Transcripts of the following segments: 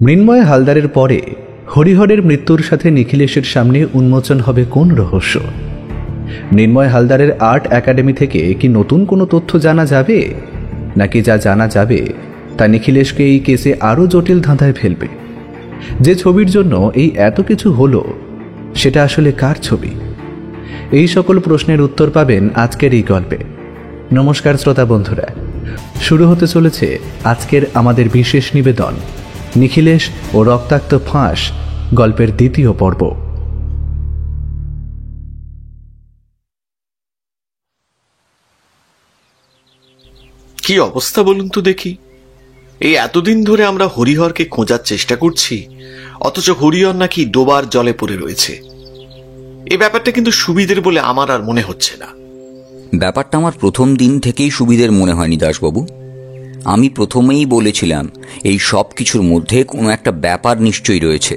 মৃন্ময় হালদারের পরে হরিহরের মৃত্যুর সাথে নিখিলেশের সামনে উন্মোচন হবে কোন রহস্য? মৃন্ময় হালদারের আর্ট একাডেমি থেকে কি নতুন কোনো তথ্য জানা যাবে, নাকি যা জানা যাবে তা নিখিলেশকে এই কেসে আরও জটিল ধাঁধায় ফেলবে? যে ছবির জন্য এই এত কিছু হলো সেটা আসলে কার ছবি? এই সকল প্রশ্নের উত্তর পাবেন আজকের এই গল্পে। নমস্কার শ্রোতা বন্ধুরা, শুরু হতে চলেছে আজকের আমাদের বিশেষ নিবেদন নিখিলেশ ও রক্তাক্ত ফাঁস গল্পের দ্বিতীয় পর্ব। কি অবস্থা বলুন তো দেখি। এই এতদিন ধরে আমরা হরিহরকে খোঁজার চেষ্টা করছি, অথচ হরিহর নাকি ডোবার জলে পড়ে রয়েছে। এই ব্যাপারটা কিন্তু সুবিধের বলে আমার আর মনে হচ্ছে না। ব্যাপারটা আমার প্রথম দিন থেকেই সুবিধের মনে হয়নি দাসবাবু। আমি প্রথমেই বলেছিলাম এই সব কিছুর মধ্যে কোনো একটা ব্যাপার নিশ্চয়ই রয়েছে।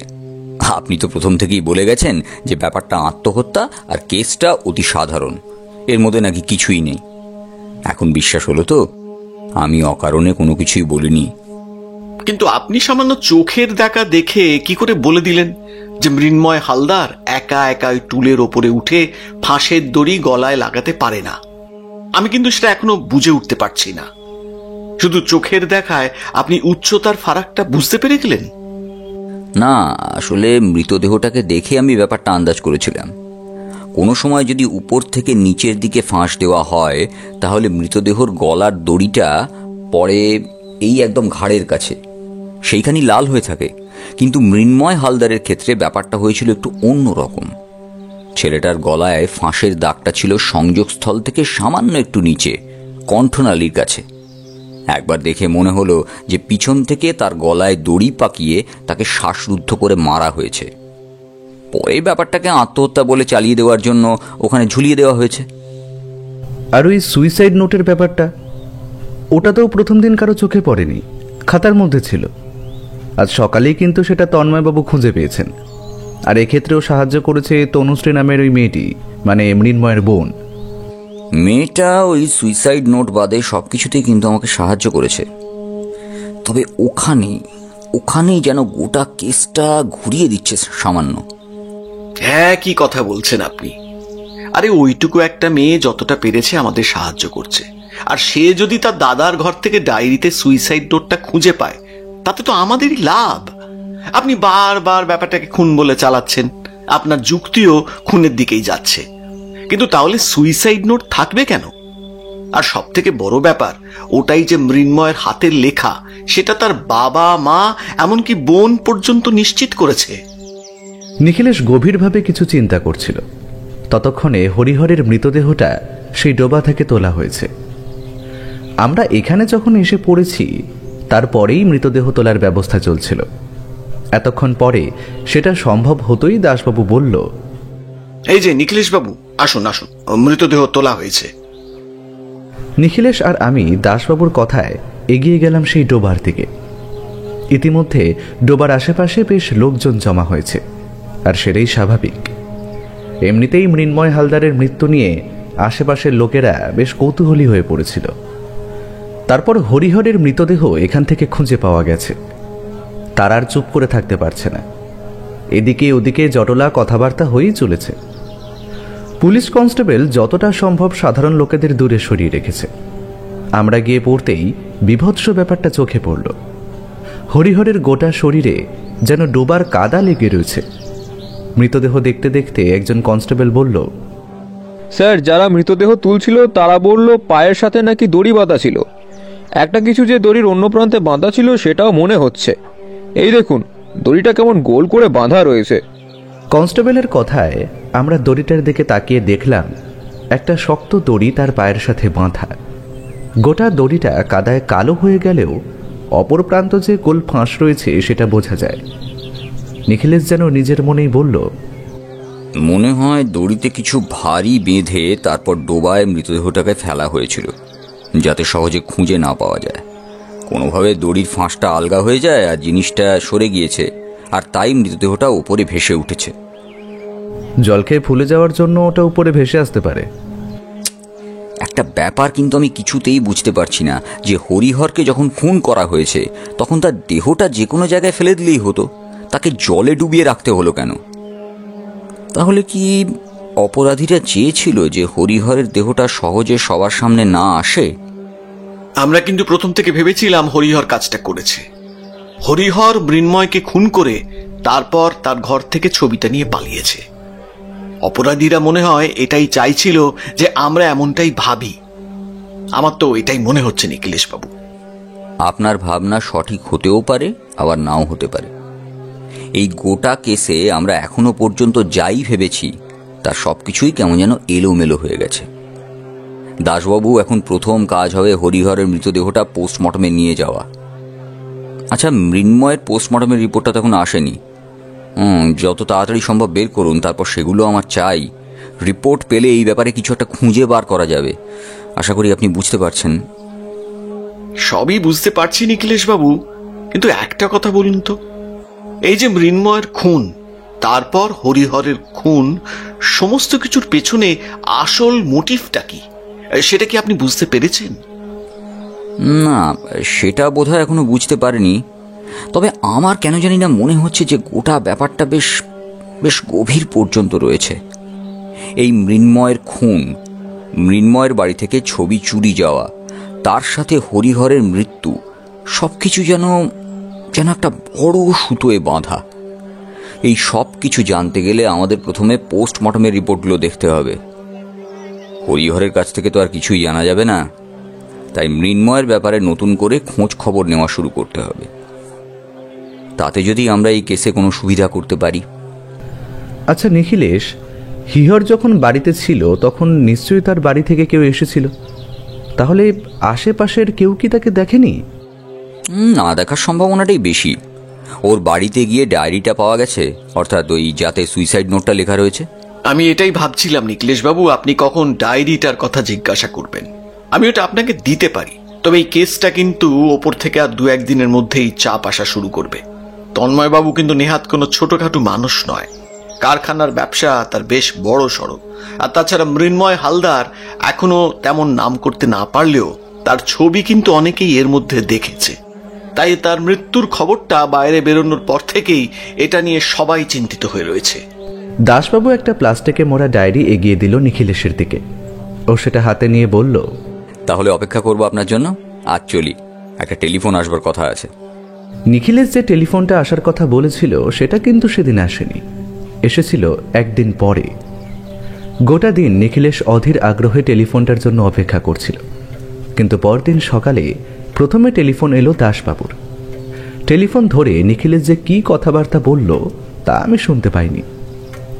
আপনি তো প্রথম থেকেই বলে গেছেন যে ব্যাপারটা আত্মহত্যা আর কেসটা অতি সাধারণ, এর মধ্যে নাকি কিছুই নেই। এখন বিশ্বাস হলো তো আমি অকারণে কোনো কিছুই বলিনি। কিন্তু আপনি সামান্য চোখের দেখা দেখে কি করে বলে দিলেন যে মৃন্ময় হালদার একা একা ওই টুলের ওপরে উঠে ফাঁসের দড়ি গলায় লাগাতে পারে না? আমি কিন্তু সেটা এখনো বুঝে উঠতে পারছি না। শুধু চোখের দেখায় আপনি উচ্চতার ফারাকটা বুঝতে পেরে গেলেন? না, আসলে মৃতদেহটাকে দেখে আমি ব্যাপারটা আন্দাজ করেছিলাম। কোনো সময় যদি উপর থেকে নিচের দিকে ফাঁস দেওয়া হয় তাহলে মৃতদেহর গলার দড়িটা পরে এই একদম ঘাড়ের কাছে, সেইখানেই লাল হয়ে থাকে। কিন্তু মৃন্ময় হালদারের ক্ষেত্রে ব্যাপারটা হয়েছিল একটু অন্য রকম। ছেলেটার গলায় ফাঁসের দাগটা ছিল সংযোগস্থল থেকে সামান্য একটু নিচে, কণ্ঠনালীর কাছে। একবার দেখে মনে হলো যে পিছন থেকে তার গলায় দড়ি পাকিয়ে তাকে শ্বাসরুদ্ধ করে মারা হয়েছে। পরে ব্যাপারটাকে আত্মহত্যা বলে চালিয়ে দেওয়ার জন্য ওখানে ঝুলিয়ে দেওয়া হয়েছে। আর ওই সুইসাইড নোটের ব্যাপারটা, ওটা তো প্রথম দিন কারো চোখে পড়েনি, খাতার মধ্যে ছিল। আজ সকালেই কিন্তু সেটা তন্ময়বাবু খুঁজে পেয়েছেন। আর এক্ষেত্রেও সাহায্য করেছে তনুশ্রী নামের ওই মেয়েটি, মানে মৃন্ময়ের বোন। মেয়েটা ওই সুইসাইড নোট বাদে সব কিছুতেই কিন্তু আমাকে সাহায্য করেছে। তবে ওখানেই যেন গোটা কেসটা ঘুরিয়ে দিচ্ছে সামান্য। হ্যাঁ, কি কথা বলছেন আপনি? আরে ওইটুকু একটা মেয়ে যতটা পেরেছে আমাদের সাহায্য করছে, আর সে যদি তার দাদার ঘর থেকে ডায়েরিতে সুইসাইড নোটটা খুঁজে পায় তাতে তো আমাদেরই লাভ। আপনি বারবার ব্যাপারটাকে খুন বলে চালাচ্ছেন, আপনার যুক্তিও খুনের দিকেই যাচ্ছে। কিন্তু তাহলে সুইসাইড নোট থাকবে কেন? আর সব থেকে বড় ব্যাপার, ওটাই যে মৃন্ময়ের হাতের লেখা সেটা তার বাবা, মা, এমনকি বোন পর্যন্ত নিশ্চিত করেছে। নিখিলেশ গভীরভাবে কিছু চিন্তা করছিল। ততক্ষণে হরিহরের মৃতদেহটা সেই ডোবা থেকে তোলা হয়েছে। আমরা এখানে যখন এসে পড়েছি তারপরেই মৃতদেহ তোলার ব্যবস্থা চলছিল। এতক্ষণ পরে সেটা সম্ভব হতোই দাসবাবু বলল, এই যে নিখিলেশ বাবু, আসুন আসুন, মৃতদেহ তোলা হয়েছে। নিখিলেশ আর আমি দাসবাবুর কথায় এগিয়ে গেলাম সেই ডোবার দিকে। ইতিমধ্যে ডোবার আশেপাশে বেশ লোকজন জমা হয়েছে, আর সেটাই স্বাভাবিক। এমনিতেই মৃন্ময় হালদারের মৃত্যু নিয়ে আশেপাশের লোকেরা বেশ কৌতূহলী হয়ে পড়েছিল। তারপর হরিহরের মৃতদেহ এখান থেকে খুঁজে পাওয়া গেছে। তার আর চুপ করে থাকতে পারছে না। এদিকে ওদিকে জটলা কথাবার্তা হয়েই চলেছে। পুলিশ কনস্টেবল যতটা সম্ভব সাধারণ লোকেদের দূরে সরিয়ে রেখেছে। আমরা গিয়ে পড়তেই বিভৎস ব্যাপারটা চোখে পড়ল। হরিহরের গোটা শরীরে যেন ডোবার কাদা লেগে রয়েছে। মৃতদেহ দেখতে দেখতে একজন কনস্টেবল বলল, স্যার, যারা মৃতদেহ তুলছিল তারা বলল পায়ের সাথে নাকি দড়ি বাঁধা ছিল। একটা কিছু যে দড়ির অন্য প্রান্তে বাঁধা ছিল সেটাও মনে হচ্ছে। এই দেখুন, দড়িটা কেমন গোল করে বাঁধা রয়েছে। কনস্টেবলের কথায় আমরা দড়িটার দিকে তাকিয়ে দেখলাম একটা শক্ত দড়ি তার পায়ের সাথে বাঁধা। গোটা দড়িটা কাদায় কালো হয়ে গেলেও অপর প্রান্ত যে গোল ফাঁস রয়েছে সেটা বোঝা যায়। নিখিলেশ যেন নিজের মনেই বলল, মনে হয় দড়িতে কিছু ভারী বেঁধে তারপর ডোবায় মৃতদেহটাকে ফেলা হয়েছিল, যাতে সহজে খুঁজে না পাওয়া যায়। কোনোভাবে দড়ির ফাঁসটা আলগা হয়ে যায় আর জিনিসটা সরে গিয়েছে, আর তাই মৃতদেহটা উপরে ভেসে উঠেছে। জল খেয়ে ফুলে যাওয়ার জন্য ওটা উপরে ভেসে আসতে পারে। একটা ব্যাপার কিন্তু আমি কিছুতেই বুঝতে পারছি না, যে হরিহরকে যখন খুন করা হয়েছে তখন তার দেহটা যে কোনো জায়গায় ফেলে দিলেই হতো, তাকে জলে ডুবিয়ে রাখতে হলো কেন? তাহলে কি অপরাধীরা চেয়েছিল যে হরিহরের দেহটা সহজে সবার সামনে না আসে? আমরা কিন্তু প্রথম থেকে ভেবেছিলাম হরিহর কাজটা করেছে। হরিহর মৃন্ময়কে খুন করে তারপর তার ঘর থেকে ছবিটা নিয়ে পালিয়েছে। অপরাধীরা মনে হয় এটাই চাইছিল যে আমরা এমনটাই ভাবি। আমার তো এটাই মনে হচ্ছে নিখিলেশ বাবু। আপনার ভাবনা সঠিক হতেও পারে, আবার নাও হতে পারে। এই গোটা কেসে আমরা এখনো পর্যন্ত যাই ভেবেছি তার সবকিছুই কেমন যেন এলোমেলো হয়ে গেছে। দাসবাবু, এখন প্রথম কাজ হবে হরিহরের মৃতদেহটা পোস্টমর্টমে নিয়ে যাওয়া। আচ্ছা, মৃন্ময়ের পোস্টমর্টমের রিপোর্টটা তখন আসেনি। যত তাড়াতাড়ি সম্ভব বের করুন, তারপর সেগুলো আমার চাই। রিপোর্ট পেলে এই ব্যাপারে কিছু একটা খুঁজে বার করা যাবে। আশা করি আপনি বুঝতে পারছেন। সবই বুঝতে পারছি নিখিলেশ বাবু, কিন্তু একটা কথা বলুন তো, এই যে মৃন্ময়ের খুন, তারপর হরিহরের খুন, সমস্ত কিছুর পেছনে আসল মোটিভটা কি, সেটা কি আপনি বুঝতে পেরেছেন? না, সেটা বোধহয় এখনো বুঝতে পারিনি। তবে আমার কেন জানি না মনে হচ্ছে যে গোটা ব্যাপারটা বেশ বেশ গভীর পর্যন্ত রয়েছে। এই মৃন্ময়ের খুন, মৃন্ময়ের বাড়ি থেকে ছবি চুরি যাওয়া, তার সাথে হরিহরের মৃত্যু, সবকিছু যেন যেন একটা বড় সুতোয় বাঁধা। এই সব কিছু জানতে গেলে আমাদের প্রথমে পোস্টমর্টমের রিপোর্টগুলো দেখতে হবে। হরিহরের কাছ থেকে তো আর কিছুই জানা যাবে না, তাই মৃন্ময়ের ব্যাপারে নতুন করে খোঁজ খবর নেওয়া শুরু করতে হবে। তাতে যদি আমরা এই কেসে কোনো সুবিধা করতে পারি। আচ্ছা নিখিলেশ, হিহর যখন বাড়িতে ছিল তখন নিশ্চয়ই তার বাড়ি থেকে কেউ এসেছিল। তাহলে আশেপাশের কেউ কি তাকে দেখেনি? না দেখার সম্ভাবনাটাই বেশি। ওর বাড়িতে গিয়ে ডায়েরিটা পাওয়া গেছে, অর্থাৎ ওই যাতে সুইসাইড নোটটা লেখা রয়েছে। আমি এটাই ভাবছিলাম নিখিলেশ বাবু, আপনি কখন ডায়েরিটার কথা জিজ্ঞাসা করবেন। আমি ওটা আপনাকে দিতে পারি, তবে এই কেসটা কিন্তু ওপর থেকে আর 2-1 দিনের মধ্যেই চাপ আসা শুরু করবে। তন্ময় বাবু কিন্তু নেহাত কোনো ছোটখাটো মানুষ নয়। কারখানার ব্যবসা তার বেশ বড় সড়ো। আর তাছাড়া মৃন্ময় হালদার এখনো তেমন নাম করতে না পারলেও তার ছবি কিন্তু অনেকেই এর মধ্যে দেখেছে। তাই তার মৃত্যুর খবরটা বাইরে বেরোনোর পর থেকেই এটা নিয়ে সবাই চিন্তিত হয়ে রয়েছে। দাসবাবু একটা প্লাস্টিকে মোড়া ডায়েরি এগিয়ে দিল নিখিলেশের দিকে। ও সেটা হাতে নিয়ে বলল, তাহলে অপেক্ষা করব আপনার জন্য। আজ চলি, একটা টেলিফোন আসবার কথা আছে। নিখিলেশ যে টেলিফোনটা আসার কথা বলেছিল সেটা কিন্তু সেদিন আসেনি, এসেছিল একদিন পরে। গোটা দিন নিখিলেশ অধীর আগ্রহে টেলিফোনটার জন্য অপেক্ষা করছিল, কিন্তু পরদিন সকালে প্রথমে টেলিফোন এলো দাসবাবুর। টেলিফোন ধরে নিখিলেশ যে কি কথাবার্তা বলল তা আমি শুনতে পাইনি।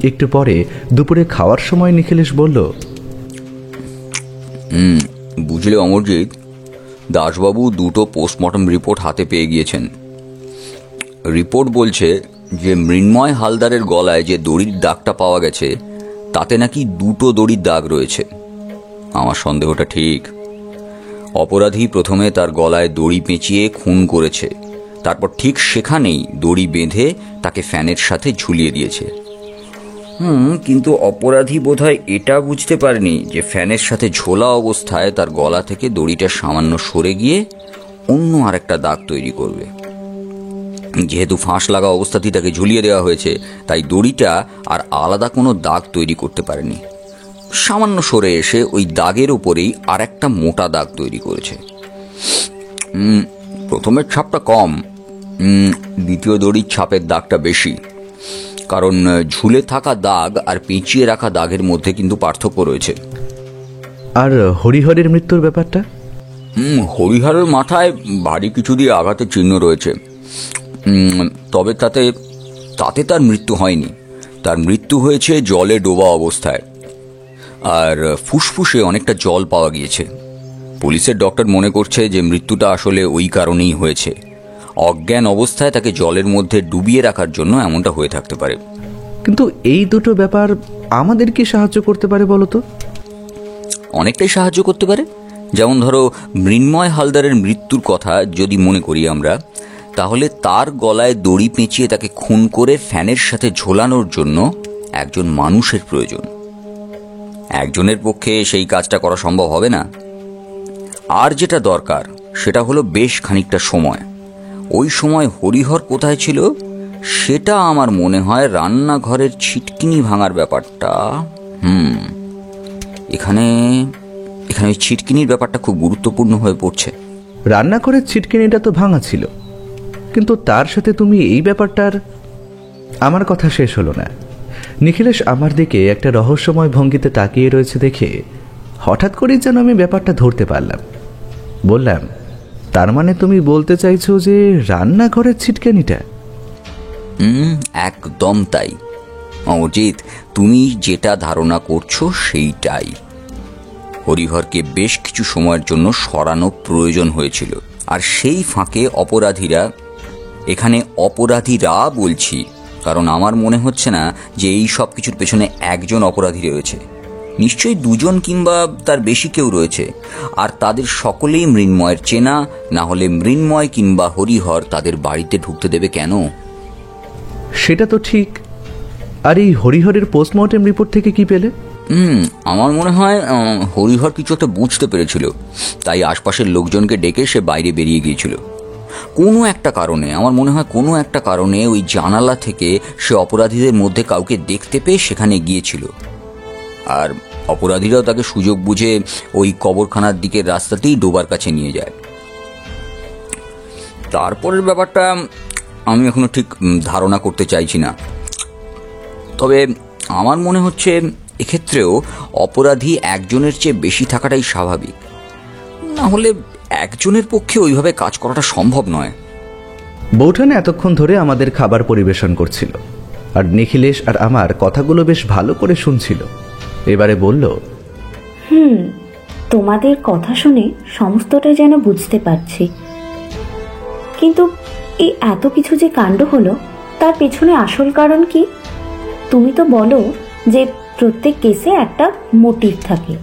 একটু পরে দুপুরে খাওয়ার সময় নিখিলেশ বলল, বুঝলে অমরজিৎ, দাসবাবু 2টো পোস্টমর্টম রিপোর্ট হাতে পেয়ে গিয়েছেন। রিপোর্ট বলছে যে মৃন্ময় হালদারের গলায় যে দড়ির দাগটা পাওয়া গেছে তাতে নাকি 2টো দড়ির দাগ রয়েছে। আমার সন্দেহটা ঠিক। অপরাধী প্রথমে তার গলায় দড়ি পেঁচিয়ে খুন করেছে, তারপর ঠিক সেখানেই দড়ি বেঁধে তাকে ফ্যানের সাথে ঝুলিয়ে দিয়েছে। কিন্তু অপরাধী বোধহয় এটা বুঝতে পারেনি যে ফ্যানের সাথে ঝোলা অবস্থায় তার গলা থেকে দড়িটা সামান্য সরে গিয়ে অন্য আরেকটা দাগ তৈরি করবে। যেহেতু ফাঁস লাগা অবস্থাতেই তাকে ঝুলিয়ে দেওয়া হয়েছে, তাই দড়িটা আর আলাদা কোনো দাগ তৈরি করতে পারেনি। সামান্য সরে এসে ওই দাগের উপরেই আর একটা মোটা দাগ তৈরি করেছে। প্রথমের ছাপটা কম, দ্বিতীয় দড়ির ছাপের দাগটা বেশি। কারণ ঝুলে থাকা দাগ আর পেঁচিয়ে রাখা দাগের মধ্যে কিন্তু পার্থক্য রয়েছে। আর হরিহরের মৃত্যুর ব্যাপারটা? হরিহরের মাথায় ভারী কিছু দিয়ে আঘাতের চিহ্ন রয়েছে, তবে তাতে তার মৃত্যু হয়নি। তার মৃত্যু হয়েছে জলে ডোবা অবস্থায়, আর ফুসফুসে অনেকটা জল পাওয়া গিয়েছে। পুলিশের ডক্টর মনে করছে যে মৃত্যুটা আসলে ওই কারণেই হয়েছে। অজ্ঞান অবস্থায় তাকে জলের মধ্যে ডুবিয়ে রাখার জন্য এমনটা হয়ে থাকতে পারে। কিন্তু এই দুটো ব্যাপার আমাদের কি সাহায্য করতে পারে বলো তো? অনেকটাই সাহায্য করতে পারে। যেমন ধরো, মৃন্ময় হালদারের মৃত্যুর কথা যদি মনে করি আমরা, তাহলে তার গলায় দড়ি পেঁচিয়ে তাকে খুন করে ফ্যানের সাথে ঝোলানোর জন্য একজন মানুষের প্রয়োজন। একজনের পক্ষে সেই কাজটা করা সম্ভব হবে না। আর যেটা দরকার সেটা হলো বেশ খানিকটা সময়। ওই সময় হরিহর কোথায় ছিল সেটা আমার মনে হয় রান্নাঘরের ছিটকিনি ভাঙার ব্যাপারটা। এখানে এখানে ওই ছিটকিনির ব্যাপারটা খুব গুরুত্বপূর্ণ হয়ে পড়ছে। রান্নাঘরের ছিটকিনিটা তো ভাঙা ছিল, কিন্তু তার সাথে তুমি এই ব্যাপারটার... আমার কথা শেষ হলো না। নিখিলেশ আমার দিকে একটা রহস্যময় ভঙ্গিতে তাকিয়ে রয়েছে দেখে হঠাৎ করেই যেন আমি ব্যাপারটা ধরতে পারলাম। বললাম, তার মানে তুমি বলতে চাইছো যে রান্নাঘরের ছিটকিনিটা? একদম তাই অজিত, তুমি যেটা ধারণা করছো সেইটাই। হরিহরকে বেশ কিছু সময়ের জন্য সরানো প্রয়োজন হয়েছিল, আর সেই ফাঁকে অপরাধীরা, এখানে অপরাধীরা বলছি কারণ আমার মনে হচ্ছে না যে এই সব কিছুর পেছনে একজন অপরাধী রয়েছে। নিশ্চয়ই দুজন কিংবা তার বেশি কেউ রয়েছে, আর তাদের সকলেই মৃন্ময়ের চেনা, না হলে মৃন্ময় কিংবা হরিহর তাদের বাড়িতে ঢুকতে দেবে কেন? সেটা তো ঠিক। আর এই হরিহরের পোস্টমর্টেম রিপোর্ট থেকে কি পেলে? আমার মনে হয় হরিহর কিছু একটা বুঝতে পেরেছিল, তাই আশপাশের লোকজনকে ডেকে সে বাইরে বেরিয়ে গিয়েছিল। কোনো একটা কারণে, আমার মনে হয় কোনো একটা কারণে ওই জানালা থেকে সে অপরাধীদের মধ্যে কাউকে দেখতে পেয়ে সেখানে গিয়েছিল, আর অপরাধীরাও তাকে সুযোগ বুঝে ওই কবরখানার দিকের রাস্তাতেই ডোবার কাছে নিয়ে যায়। তারপরের ব্যাপারটা আমি এখনো ঠিক ধারণা করতে চাইছি না, তবে আমার মনে হচ্ছে এক্ষেত্রেও অপরাধী একজনের চেয়ে বেশি থাকাটাই স্বাভাবিক, না হলে একজনের পক্ষে ওইভাবে কাজ করাটা সম্ভব নয়। বৌঠান এতক্ষণ ধরে আমাদের খাবার পরিবেশন করছিল, আর নিখিলেশ আর আমার কথাগুলো বেশ ভালো করে শুনছিল। এবারে বলল, তোমাদের কথা শুনে সমস্তটাই যেন বুঝতে পারছি, কিন্তু এই এত কিছু যে কাণ্ড হলো তার পেছনে আসল কারণ কি? তুমি তো বলো যে প্রত্যেক কেসে একটা মোটিভ থাকে,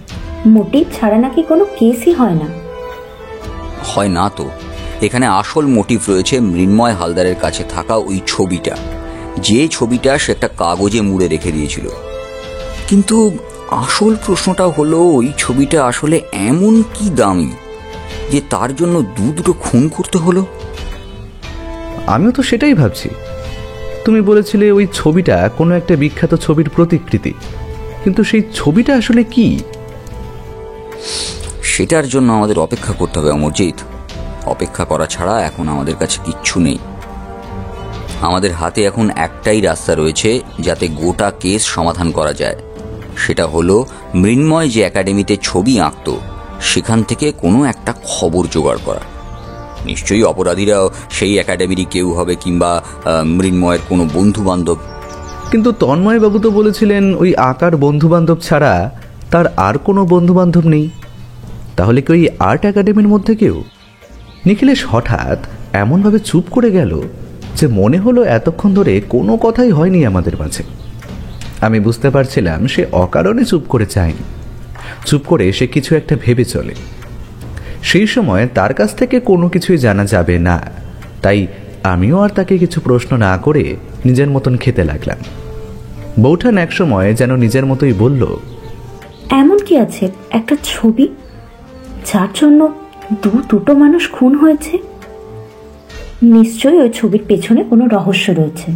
মোটিভ ছাড়া নাকি কোনো কেসই হয় না। হয় না তো, এখানে আসল মোটিভ রয়েছে মৃন্ময় হালদারের কাছে থাকা ওই ছবিটা, যে ছবিটা সে একটা কাগজে মুড়ে রেখে দিয়েছিল। কিন্তু আসল প্রশ্নটা হলো, ওই ছবিটা আসলে এমন কি দামি যে তার জন্য দুটো খুন করতে হলো? আমিও তো সেটাই ভাবছি। তুমি বলেছিলে ওই ছবিটা কোনো একটা বিখ্যাত ছবির প্রতিকৃতি, কিন্তু সেই ছবিটা আসলে কি? সেটার জন্য আমাদের অপেক্ষা করতে হবে অমরজিৎ। অপেক্ষা করা ছাড়া এখন আমাদের কাছে কিচ্ছু নেই। আমাদের হাতে এখন একটাই রাস্তা রয়েছে যাতে গোটা কেস সমাধান করা যায়, সেটা হলো মৃন্ময় যে একাডেমিতে ছবি আঁকত সেখান থেকে কোনো একটা খবর জোগাড় করা। নিশ্চয়ই অপরাধীরাও সেই একাডেমিরই কেউ হবে, কিংবা মৃন্ময়ের কোনো বন্ধু বান্ধব। কিন্তু তন্ময়বাবু তো বলেছিলেন ওই আঁকার বন্ধু বান্ধব ছাড়া তার আর কোনো বন্ধু বান্ধব নেই। তাহলে কি ওই আর্ট একাডেমির মধ্যে কেউ? নিখিলেশ হঠাৎ এমনভাবে চুপ করে গেল যে মনে হলো এতক্ষণ ধরে কোনো কথাই হয়নি আমাদের মাঝে। আমি বুঝতে পারছিলাম সে অকারণে চুপ করে চায়নি, চুপ করে সে কিছু একটা ভেবে চলে। সেই সময় তার কাছ থেকে কোনো কিছুই জানা যাবে না, তাই আমিও আর তাকে কিছু প্রশ্ন না করে নিজের মতন খেতে লাগলাম। বৌঠান এক সময় যেন নিজের মতোই বলল, এমন কি আছে একটা ছবি যার জন্য দুটো মানুষ খুন হয়েছে? নিশ্চয়ই ওই ছবির পেছনে কোনো রহস্য রয়েছে।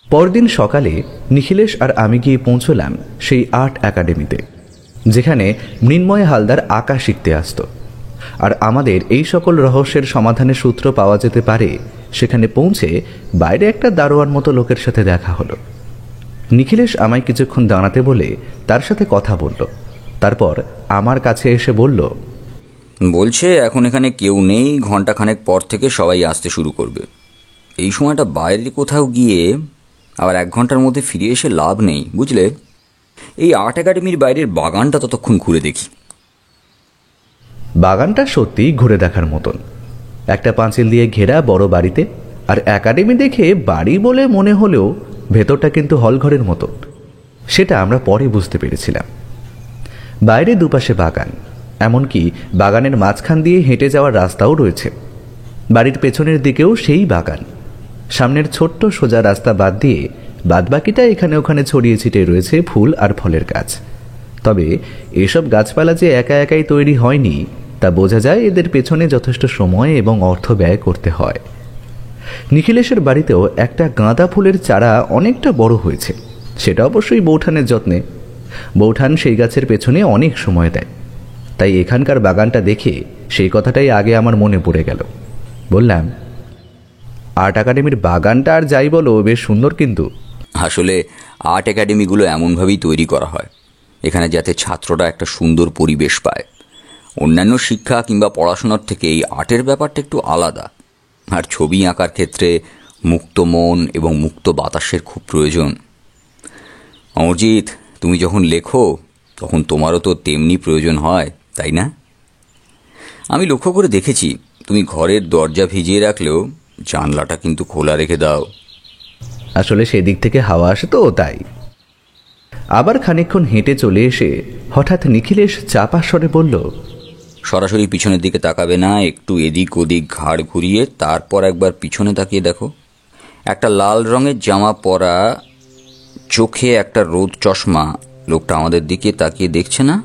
পরদিন সকালে নিখিলেশ আর আমি গিয়ে পৌঁছলাম সেই আর্ট একাডেমিতে, যেখানে মৃন্ময় হালদার আঁকা শিখতে আসত। আর আমাদের এই সকল রহস্যের সমাধানের সূত্র পাওয়া যেতে পারে সেখানে পৌঁছে বাইরে একটা দারোয়ান মতো লোকের সাথে দেখা হলো। নিখিলেশ আমায় কিছুক্ষণ দাঁড়াতে বলে তার সাথে কথা বলল, তারপর আমার কাছে এসে বলল, বলছে এখন এখানে কেউ নেই, ঘন্টাখানেক পর থেকে সবাই আসতে শুরু করবে। এই সময়টা বাইরে কোথাও গিয়ে আবার 1 ঘন্টার মধ্যে ফিরে এসে লাভ নেই, বুঝলে? এই আর্ট একাডেমির বাইরের বাগানটা ততক্ষণ ঘুরে দেখি। বাগানটা সত্যি ঘুরে দেখার মতন। একটা পাঁচিল দিয়ে ঘেরা বড় বাড়িতে, আর একাডেমি দেখে বাড়ি বলে মনে হলেও ভেতরটা কিন্তু হলঘরের মতো। সেটা আমরা পরে বুঝতে পেরেছিলাম। বাইরে দুপাশে বাগান, এমনকি বাগানের মাঝখান দিয়ে হেঁটে যাওয়ার রাস্তাও রয়েছে। বাড়ির পেছনের দিকেও সেই বাগান। সামনের ছোট্ট সোজা রাস্তা বাদ দিয়ে বাদবাকিটা এখানে ওখানে ছড়িয়ে ছিটিয়ে রয়েছে ফুল আর ফলের গাছ। তবে এসব গাছপালা যে একা একাই তৈরি হয়নি তা বোঝা যায় এদের পেছনে যথেষ্ট সময় এবং অর্থ ব্যয় করতে হয়। নিখিলেশের বাড়িতেও একটা গাঁদা ফুলের চারা অনেকটা বড় হয়েছে, সেটা অবশ্যই বৌঠানের যত্নে। বৌঠান সেই গাছের পেছনে অনেক সময় দেয়, তাই এখানকার বাগানটা দেখে সেই কথাটাই আগে আমার মনে পড়ে গেল। বললাম, আর্ট একাডেমির বাগানটা আর যাই বলো বেশ সুন্দর। কিন্তু আসলে আর্ট একাডেমিগুলো এমনভাবেই তৈরি করা হয় এখানে যাতে ছাত্ররা একটা সুন্দর পরিবেশ পায়। অন্যান্য শিক্ষা কিংবা পড়াশোনার থেকে এই আর্টের ব্যাপারটা একটু আলাদা। আর ছবি আঁকার ক্ষেত্রে মুক্ত মন এবং মুক্ত বাতাসের খুব প্রয়োজন। অমরজিৎ, তুমি যখন লেখো তখন তোমারও তো তেমনি প্রয়োজন হয়, তাই না? আমি লক্ষ্য করে দেখেছি তুমি ঘরের দরজা ভিজিয়ে রাখলেও জানলাটা কিন্তু খোলা রেখে দাও। আসলে সেদিক থেকে হাওয়া আসে তো, তাই। আবার খানিকক্ষণ হেঁটে চলে এসে হঠাৎ নিখিলেশ চাপা স্বরে বলল, সরাসরি পিছনের দিকে তাকাবে না, একটু এদিক ওদিক ঘাড় ঘুরিয়ে তারপর একবার পিছনে তাকিয়ে দেখো। একটা লাল রঙের জামা পরা, চোখে একটা রোদ চশমা লোকটা আমাদের দিকে তাকিয়ে দেখছে না?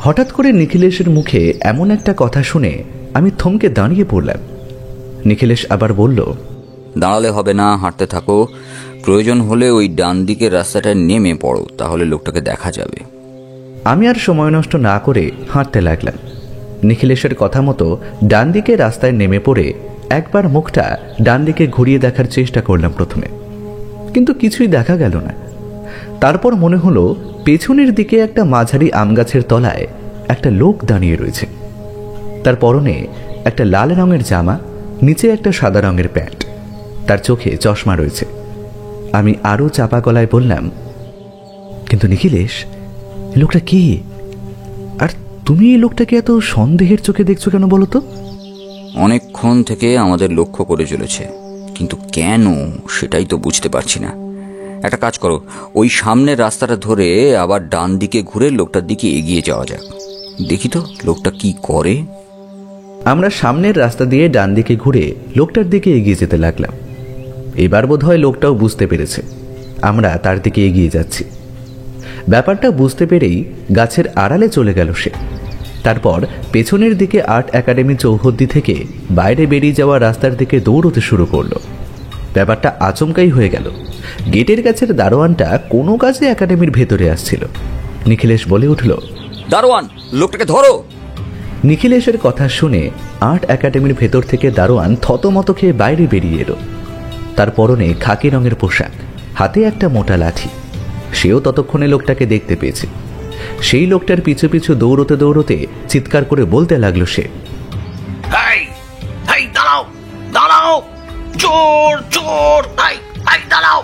হঠাৎ করে নিখিলেশের মুখে এমন একটা কথা শুনে আমি থমকে দাঁড়িয়ে পড়লাম। নিখিলেশ আবার বলল, দাঁড়ালে হবে না, হাঁটতে থাকো। প্রয়োজন হলে ওই ডান দিকের রাস্তাটায় নেমে পড়ো, তাহলে লোকটাকে দেখা যাবে। আমি আর সময় নষ্ট না করে হাঁটতে লাগলাম। নিখিলেশের কথা মতো ডান দিকে রাস্তায় নেমে পড়ে একবার মুখটা ডান দিকে ঘুরিয়ে দেখার চেষ্টা করলাম প্রথমে, কিন্তু কিছুই দেখা গেল না। তারপর মনে হলো পেছনের দিকে একটা মাঝারি আম গাছের তলায় একটা লোক দাঁড়িয়ে রয়েছে। তার পরনে একটা লাল রঙের জামা, নিচে একটা সাদা রঙের প্যান্ট, তার চোখে চশমা রয়েছে। আমি আরও চাপা গলায় বললাম, কিন্তু নিখিলেশ, লোকটা কি? আর তুমি এই লোকটাকে এত সন্দেহের চোখে দেখছো কেন বলো তো? অনেকক্ষণ থেকে আমাদের লক্ষ্য করে চলেছে, কিন্তু কেন সেটাই তো বুঝতে পারছি না। একটা কাজ করো, ওই সামনের রাস্তাটা ধরে আবার ডান দিকে ঘুরে লোকটার দিকে এগিয়ে যাওয়া যাক। দেখি তো লোকটা কি করে। আমরা সামনের রাস্তা দিয়ে ডান দিকে ঘুরে লোকটার দিকে এগিয়ে যেতে লাগলাম। এবার বোধহয় লোকটাও বুঝতে পেরেছে আমরা তার দিকে এগিয়ে যাচ্ছি। ব্যাপারটা বুঝতে পেরেই গাছের আড়ালে চলে গেল সে। তারপর পেছনের দিকে আর্ট একাডেমি চৌহদ্দি থেকে বাইরে বেরিয়ে যাওয়া রাস্তার দিকে দৌড়তে শুরু করলো। ব্যাপারটা আচমকাই হয়ে গেল। গেটের কাছের দারোয়ানটা কোনো কাজে একাডেমির ভেতরে আসছিল। নিখিলেশ বলে উঠল, দারোয়ান, লোকটাকে ধরো। নিখিলেশের কথা শুনে আর্ট একাডেমির ভেতর থেকে দারোয়ান থতমত খেয়ে বাইরে বেরিয়ে এলো। তার পরনে খাকি রঙের পোশাক, হাতে একটা মোটা লাঠি। সেও ততক্ষণে লোকটাকে দেখতে পেয়েছে। সেই লোকটার পিছু পিছু দৌড়তে দৌড়তে চিৎকার করে বলতে লাগলো সে, দাঁড়াও দাঁড়াও, চোর চোর, দাঁড়াও।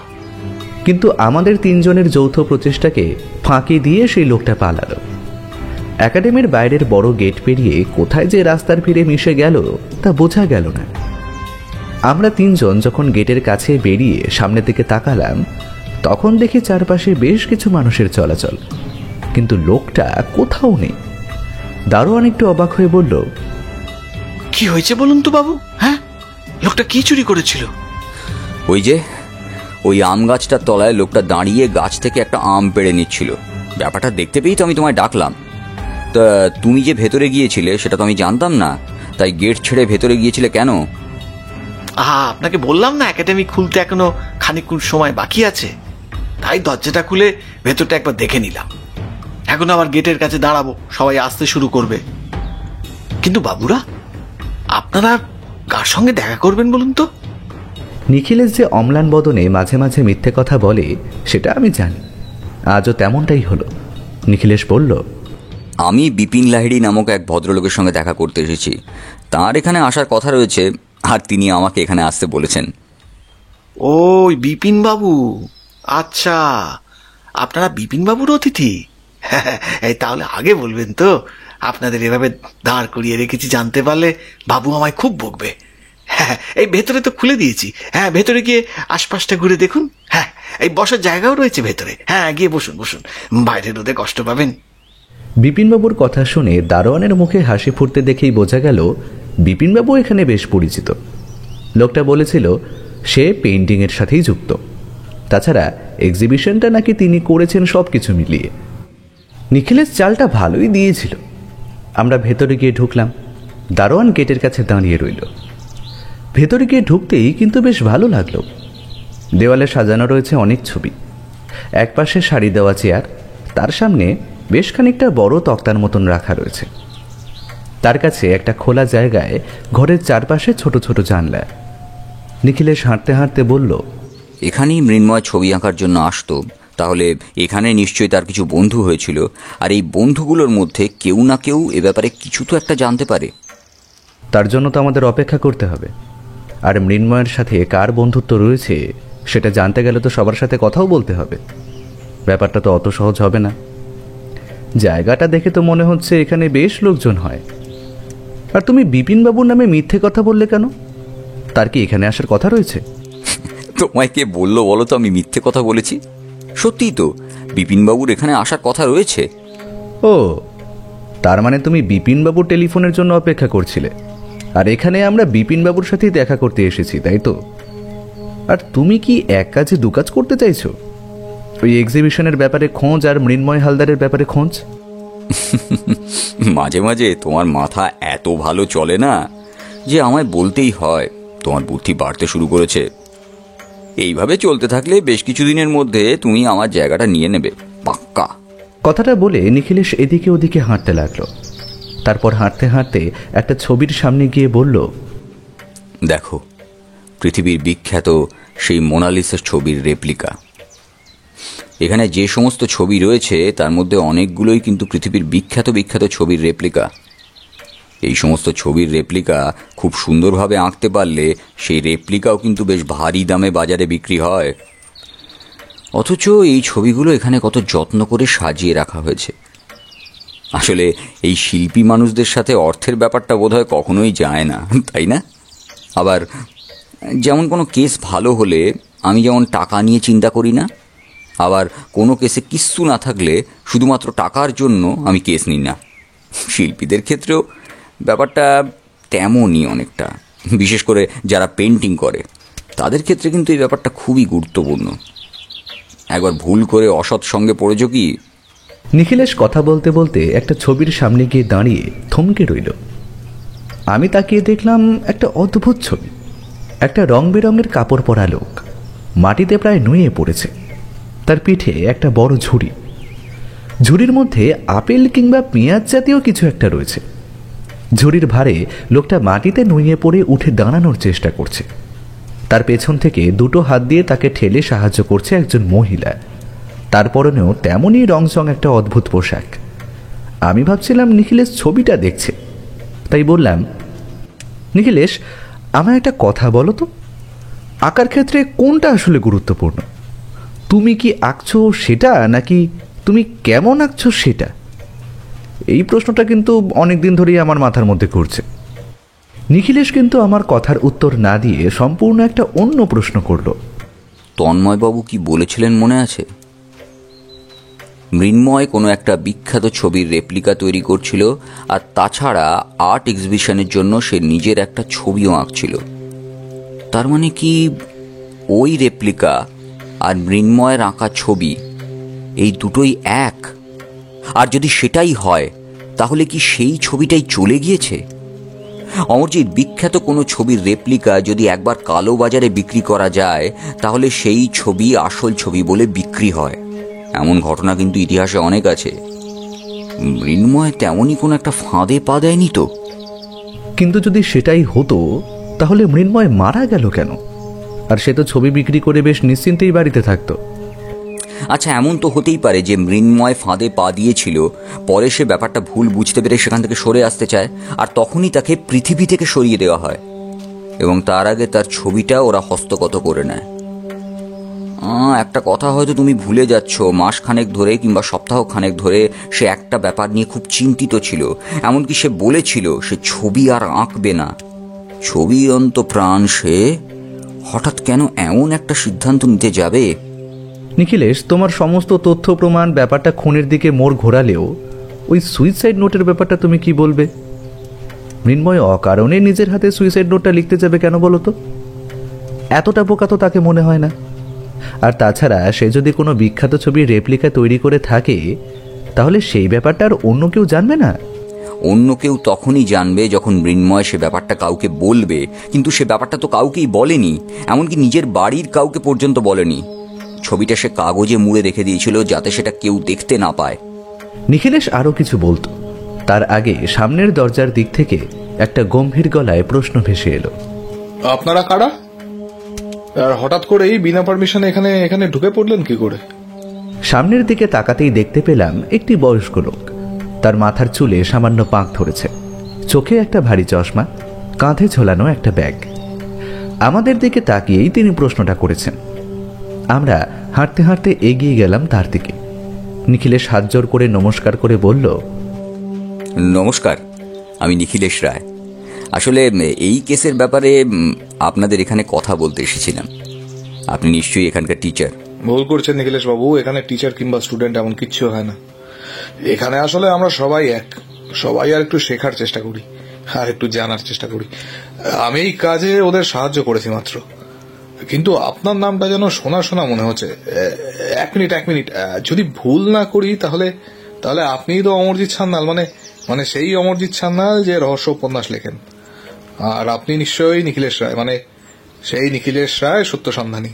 কিন্তু আমাদের তিনজনের যৌথ প্রচেষ্টাকে ফাঁকি দিয়ে সেই লোকটা পালালো। একাডেমির বাইরের বড় গেট পেরিয়ে কোথায় যে রাস্তার ভিড়ে মিশে গেল তা বোঝা গেল না। আমরা তিনজন যখন গেটের কাছে বেরিয়ে সামনের দিকে তাকালাম, তখন দেখি চারপাশে বেশ কিছু মানুষের চলাচল, কিন্তু লোকটা কোথাও নেই। দারোয়ান একটু অবাক হয়ে বলল, কি হয়েছে বলুন তো বাবু? হ্যাঁ, লোকটা কি চুরি করেছিল? ওই যে ওই আম গাছটার তলায় লোকটা দাঁড়িয়ে গাছ থেকে একটা আম পেড়ে নিচ্ছিল। ব্যাপারটা দেখতে পেয়েই তো আমি তোমায় ডাকলাম। তা তুমি যে ভেতরে গিয়েছিলে সেটা তো আমি জানতাম না, তাই গেট ছেড়ে ভেতরে গিয়েছিলে কেন? আপনাকে বললাম না একাডেমি খুলতে এখনো খানিকক্ষণ সময় বাকি আছে, তাই দরজাটা খুলে ভেতরটা একবার দেখে নিলাম। এখন আবার গেটের কাছে দাঁড়াবো, সবাই আসতে শুরু করবে। কিন্তু বাবুরা, আপনারা কার সঙ্গে দেখা করবেন বলুন তো? নিখিলেশ যে অম্লান বদনে মাঝে মাঝে মিথ্যে কথা বলে সেটা আমি জানি। আজও তেমনটাই হলো। নিখিলেশ বলল, আমি বিপিন লাহিড়ী নামক এক ভদ্রলোকের সঙ্গে দেখা করতে এসেছি। তার এখানে আসার কথা রয়েছে, আর তিনি আমাকে এখানে আসতে বলেছেন। ওই বিপিন বাবু, আচ্ছা, আপনারা বিপিন বাবুর অতিথি? এই তাহলে আগে বলবেন তো, আপনাদের এভাবে দাঁড় করিয়ে রেখেছি জানতে পারলে বাবু আমায় খুব বকবে। হ্যাঁ, এই ভেতরে তো খুলে দিয়েছি। হ্যাঁ, ভেতরে গিয়ে আশপাশটা ঘুরে দেখুন। হ্যাঁ, এই বসার জায়গাও রয়েছে ভেতরে। হ্যাঁ, গিয়ে বসুন বসুন, বাইরে রোদে কষ্ট পাবেন। বিপিনবাবুর কথা শুনে দারোয়ানের মুখে হাসি ফুটতে দেখেই বোঝা গেল বিপিনবাবু এখানে বেশ পরিচিত। লোকটা বলেছিল সে পেইন্টিংয়ের সাথেই যুক্ত। তাছাড়া এক্সিবিশনটা নাকি তিনি করেছেন সব কিছু মিলিয়ে। নিখিলেশ চালটা ভালোই দিয়েছিল। আমরা ভেতরে গিয়ে ঢুকলাম। দারোয়ান গেটের কাছে দাঁড়িয়ে রইল। ভেতরে গিয়ে ঢুকতেই কিন্তু বেশ ভালো লাগলো। দেওয়ালে সাজানো রয়েছে অনেক ছবি। একপাশে সারি দেওয়া চেয়ার, তার সামনে বেশ খানিকটা বড় তক্তার মতন রাখা রয়েছে। তার কাছে একটা খোলা জায়গায় ঘরের চারপাশে ছোট ছোট জানলা। নিখিলেশ হাঁটতে হাঁটতে বলল, এখানেই মৃন্ময় ছবি আঁকার জন্য আসতো, তাহলে এখানে নিশ্চয়ই তার কিছু বন্ধু হয়েছিল, আর এই বন্ধুগুলোর মধ্যে কেউ না কেউ এ ব্যাপারে কিছু তো একটা জানতে পারে। তার জন্য তো আমাদের অপেক্ষা করতে হবে। আর মৃন্ময়ের সাথে কার বন্ধুত্ব রয়েছে সেটা জানতে গেলে তো সবার সাথে কথাও বলতে হবে। ব্যাপারটা তো অত সহজ হবে না। জায়গাটা দেখে তো মনে হচ্ছে এখানে বেশ লোকজন হয়। আর তুমি বিপিনবাবুর নামে মিথ্যে কথা বললে কেন? তার কি এখানে আসার কথা রয়েছে? তোমায় কে বললো বলো তো আমি মিথ্যে কথা বলেছি? সত্যিই তো বিপিনবাবুর এখানে আসার কথা রয়েছে। ও, তার মানে তুমি বিপিনবাবুর টেলিফোনের জন্য অপেক্ষা করছিলে, আর এখানে আমরা বিপিনবাবুর সাথেই দেখা করতে এসেছি, তাই তো? আর তুমি কি এক কাজে দু কাজ করতে চাইছো? ওই এক্সিবিশনের ব্যাপারে খোঁজ আর মৃন্ময় হালদারের ব্যাপারে খোঁজ। মাঝে মাঝে তোমার মাথা এত ভালো চলে না যে আমায় বলতেই হয় তোমার বুদ্ধি বাড়তে শুরু করেছে। এইভাবে চলতে থাকলে বেশ কিছুদিনের মধ্যে তুমি আমার জায়গাটা নিয়ে নেবে, পাক্কা। কথাটা বলে নিখিলেশ এদিকে ওদিকে হাঁটতে লাগলো। তারপর হাঁটতে হাঁটতে একটা ছবির সামনে গিয়ে বলল, দেখো, পৃথিবীর বিখ্যাত সেই মোনালিসার ছবির রেপ্লিকা। এখানে যে সমস্ত ছবি রয়েছে তার মধ্যে অনেকগুলোই কিন্তু পৃথিবীর বিখ্যাত বিখ্যাত ছবির রেপ্লিকা। এই সমস্ত ছবির রেপ্লিকা খুব সুন্দরভাবে আঁকতে পারলে সেই রেপ্লিকাও কিন্তু বেশ ভারী দামে বাজারে বিক্রি হয়। অথচ এই ছবিগুলো এখানে কত যত্ন করে সাজিয়ে রাখা হয়েছে। আসলে এই শিল্পী মানুষদের সাথে অর্থের ব্যাপারটা বোধহয় কখনোই যায় না, তাই না? আবার যেমন কোনো কেস ভালো হলে আমি যেমন টাকা নিয়ে চিন্তা করি না, আবার কোনো কেসে কিচ্ছু না থাকলে শুধুমাত্র টাকার জন্য আমি কেস নিই না, শিল্পীদের ক্ষেত্রেও ব্যাপারটা তেমনই অনেকটা। বিশেষ করে যারা পেন্টিং করে তাদের ক্ষেত্রে কিন্তু এই ব্যাপারটা খুবই গুরুত্বপূর্ণ। একবার ভুল করে অসৎ সঙ্গে পড়েছ কি? নিখিলেশ কথা বলতে বলতে একটা ছবির সামনে গিয়ে দাঁড়িয়ে থমকে রইল। আমি তাকিয়ে দেখলাম একটা অদ্ভুত ছবি। একটা রং বেরঙের কাপড় পরা লোক মাটিতে প্রায় নুয়ে পড়েছে। তার পিঠে একটা বড় ঝুড়ি। ঝুড়ির মধ্যে আপেল কিংবা পেঁয়াজ জাতীয় কিছু একটা রয়েছে। ঝুড়ির ভারে লোকটা মাটিতে নুয়ে পড়ে উঠে দাঁড়ানোর চেষ্টা করছে। তার পেছন থেকে দুটো হাত দিয়ে তাকে ঠেলে সাহায্য করছে একজন মহিলা। তার পরনেও তেমনই রংচং একটা অদ্ভুত পোশাক। আমি ভাবছিলাম নিখিলেশ ছবিটা দেখছে, তাই বললাম, নিখিলেশ, আমায় একটা কথা বলো তো, আঁকার ক্ষেত্রে কোনটা আসলে গুরুত্বপূর্ণ? তুমি কি আঁকছো সেটা, নাকি তুমি কেমন আঁকছো সেটা? এই প্রশ্নটা কিন্তু অনেকদিন ধরেই আমার মাথার মধ্যে ঘুরছে। নিখিলেশ কিন্তু আমার কথার উত্তর না দিয়ে সম্পূর্ণ একটা অন্য প্রশ্ন করল। তন্ময়বাবু কি বলেছিলেন মনে আছে? মৃন্ময় কোনো একটা বিখ্যাত ছবির রেপ্লিকা তৈরি করছিল, আর তাছাড়া আর্ট এক্সিবিশনের জন্য সে নিজের একটা ছবিও আঁকছিল। তার মানে কি ওই রেপ্লিকা আর মৃন্ময়ের আঁকা ছবি এই দুটোই এক? আর যদি সেটাই হয় তাহলে কি সেই ছবিটাই চলে গিয়েছে? অমরজিৎ, বিখ্যাত কোনো ছবির রেপ্লিকা যদি একবার কালো বাজারে বিক্রি করা যায় তাহলে সেই ছবি আসল ছবি বলে বিক্রি হয়। এমন ঘটনা কিন্তু ইতিহাসে অনেক আছে। মৃন্ময় তেমনই কোনো একটা ফাঁদে পা দেয়নি তো? কিন্তু যদি সেটাই হতো তাহলে মৃন্ময় মারা গেল কেন? আর সে তো ছবি বিক্রি করে বেশ নিশ্চিন্তেই বাড়িতে থাকতো। আচ্ছা, এমন তো হতেই পারে যে মৃন্ময় ফাঁদে পা দিয়েছিল, পরে সে ব্যাপারটা ভুল বুঝতে পেরে সেখান থেকে সরে আসতে চায়, আর তখনই তাকে পৃথিবী থেকে সরিয়ে দেওয়া হয়, এবং তার আগে তার ছবিটা ওরা হস্তগত করে নেয়। একটা কথা হয়তো তুমি ভুলে যাচ্ছ, মাসখানেক ধরে কিংবা সপ্তাহ খানেক ধরে সে একটা ব্যাপার নিয়ে খুব চিন্তিত ছিল। এমনকি সে বলেছিল সে ছবি আর আঁকবে না। ছবি অন্ত প্রাণ সে, হঠাৎ কেন এমন একটা সিদ্ধান্ত নিতে যাবে? নিখিলেশ, তোমার সমস্ত তথ্য প্রমাণ ব্যাপারটা খুনের দিকে মোড় ঘোরালেও ওই সুইসাইড নোটের ব্যাপারটা তুমি কি বলবে? মৃন্ময় অকারণে নিজের হাতে সুইসাইড নোটটা লিখতে যাবে কেন বলো তো? এতটা বোকা তো তাকে মনে হয় না। আর তাছাড়া সে যদি কোনো বিখ্যাত ছবির রেপ্লিকা তৈরি করে থাকে তাহলে সেই ব্যাপারটা আর অন্য কেউ জানবে না। অন্য কেউ তখনই জানবে যখন মৃন্ময় সে ব্যাপারটা কাউকে বলবে, কিন্তু সে ব্যাপারটা তো কাউকেই বলেনি, এমনকি নিজের বাড়ির কাউকে পর্যন্ত বলেনি। ছবিটা সে কাগজে মুড়ে রেখে দিয়েছিল যাতে সেটা কেউ দেখতে না পায়। নিখিলেশ আরও কিছু বলতো, তার আগে সামনের দরজার দিক থেকে একটা গম্ভীর গলায় প্রশ্ন ভেসে এলো, আপনারা কারা? আর হঠাৎ করেই বিনা পারমিশনে এখানে এখানে ঢুকে পড়লেন কি করে? সামনের দিকে তাকাতেই দেখতে পেলাম একটি বয়স্ক লোক। তার মাথার চুলে সামান্য পাক ধরেছে, চোখে একটা ভারী চশমা, কাঁধে ঝোলানো একটা ব্যাগ। আমাদের দিকে তাকিয়েই তিনি প্রশ্নটা করেছেন। আমরা হাঁটতে হাঁটতে এগিয়ে গেলাম তার দিকে। নিখিলেশ হাত জোর করে নমস্কার করে বলল, নমস্কার, আমি নিখিলেশ রায়। আসলে এই কেসের ব্যাপারে আপনাদের এখানে কথা বলতে এসেছিলাম। আপনি নিশ্চয়ই এখানকার টিচার। ভুল করছেন নিখিলেশ বাবু, এখানে টিচার কিংবা স্টুডেন্ট এমন কিচ্ছু হয় না। এখানে আসলে আমরা সবাই এক, সবাই আর একটু শেখার চেষ্টা করি আর একটু জানার চেষ্টা করি। আমি এই কাজে ওদের সাহায্য করেছি মাত্র। কিন্তু আপনার নামটা যেন শোনা শোনা মনে হচ্ছে। এক মিনিট, যদি ভুল না করি তাহলে তাহলে আপনিই তো অমরজিৎ সান্যাল, মানে সেই অমরজিৎ সান্যাল যে রহস্য উপন্যাস লেখেন। আর আপনি নিশ্চয়ই নিখিলেশ রায়, মানে সেই নিখিলেশ রায় সত্য সন্ধানী,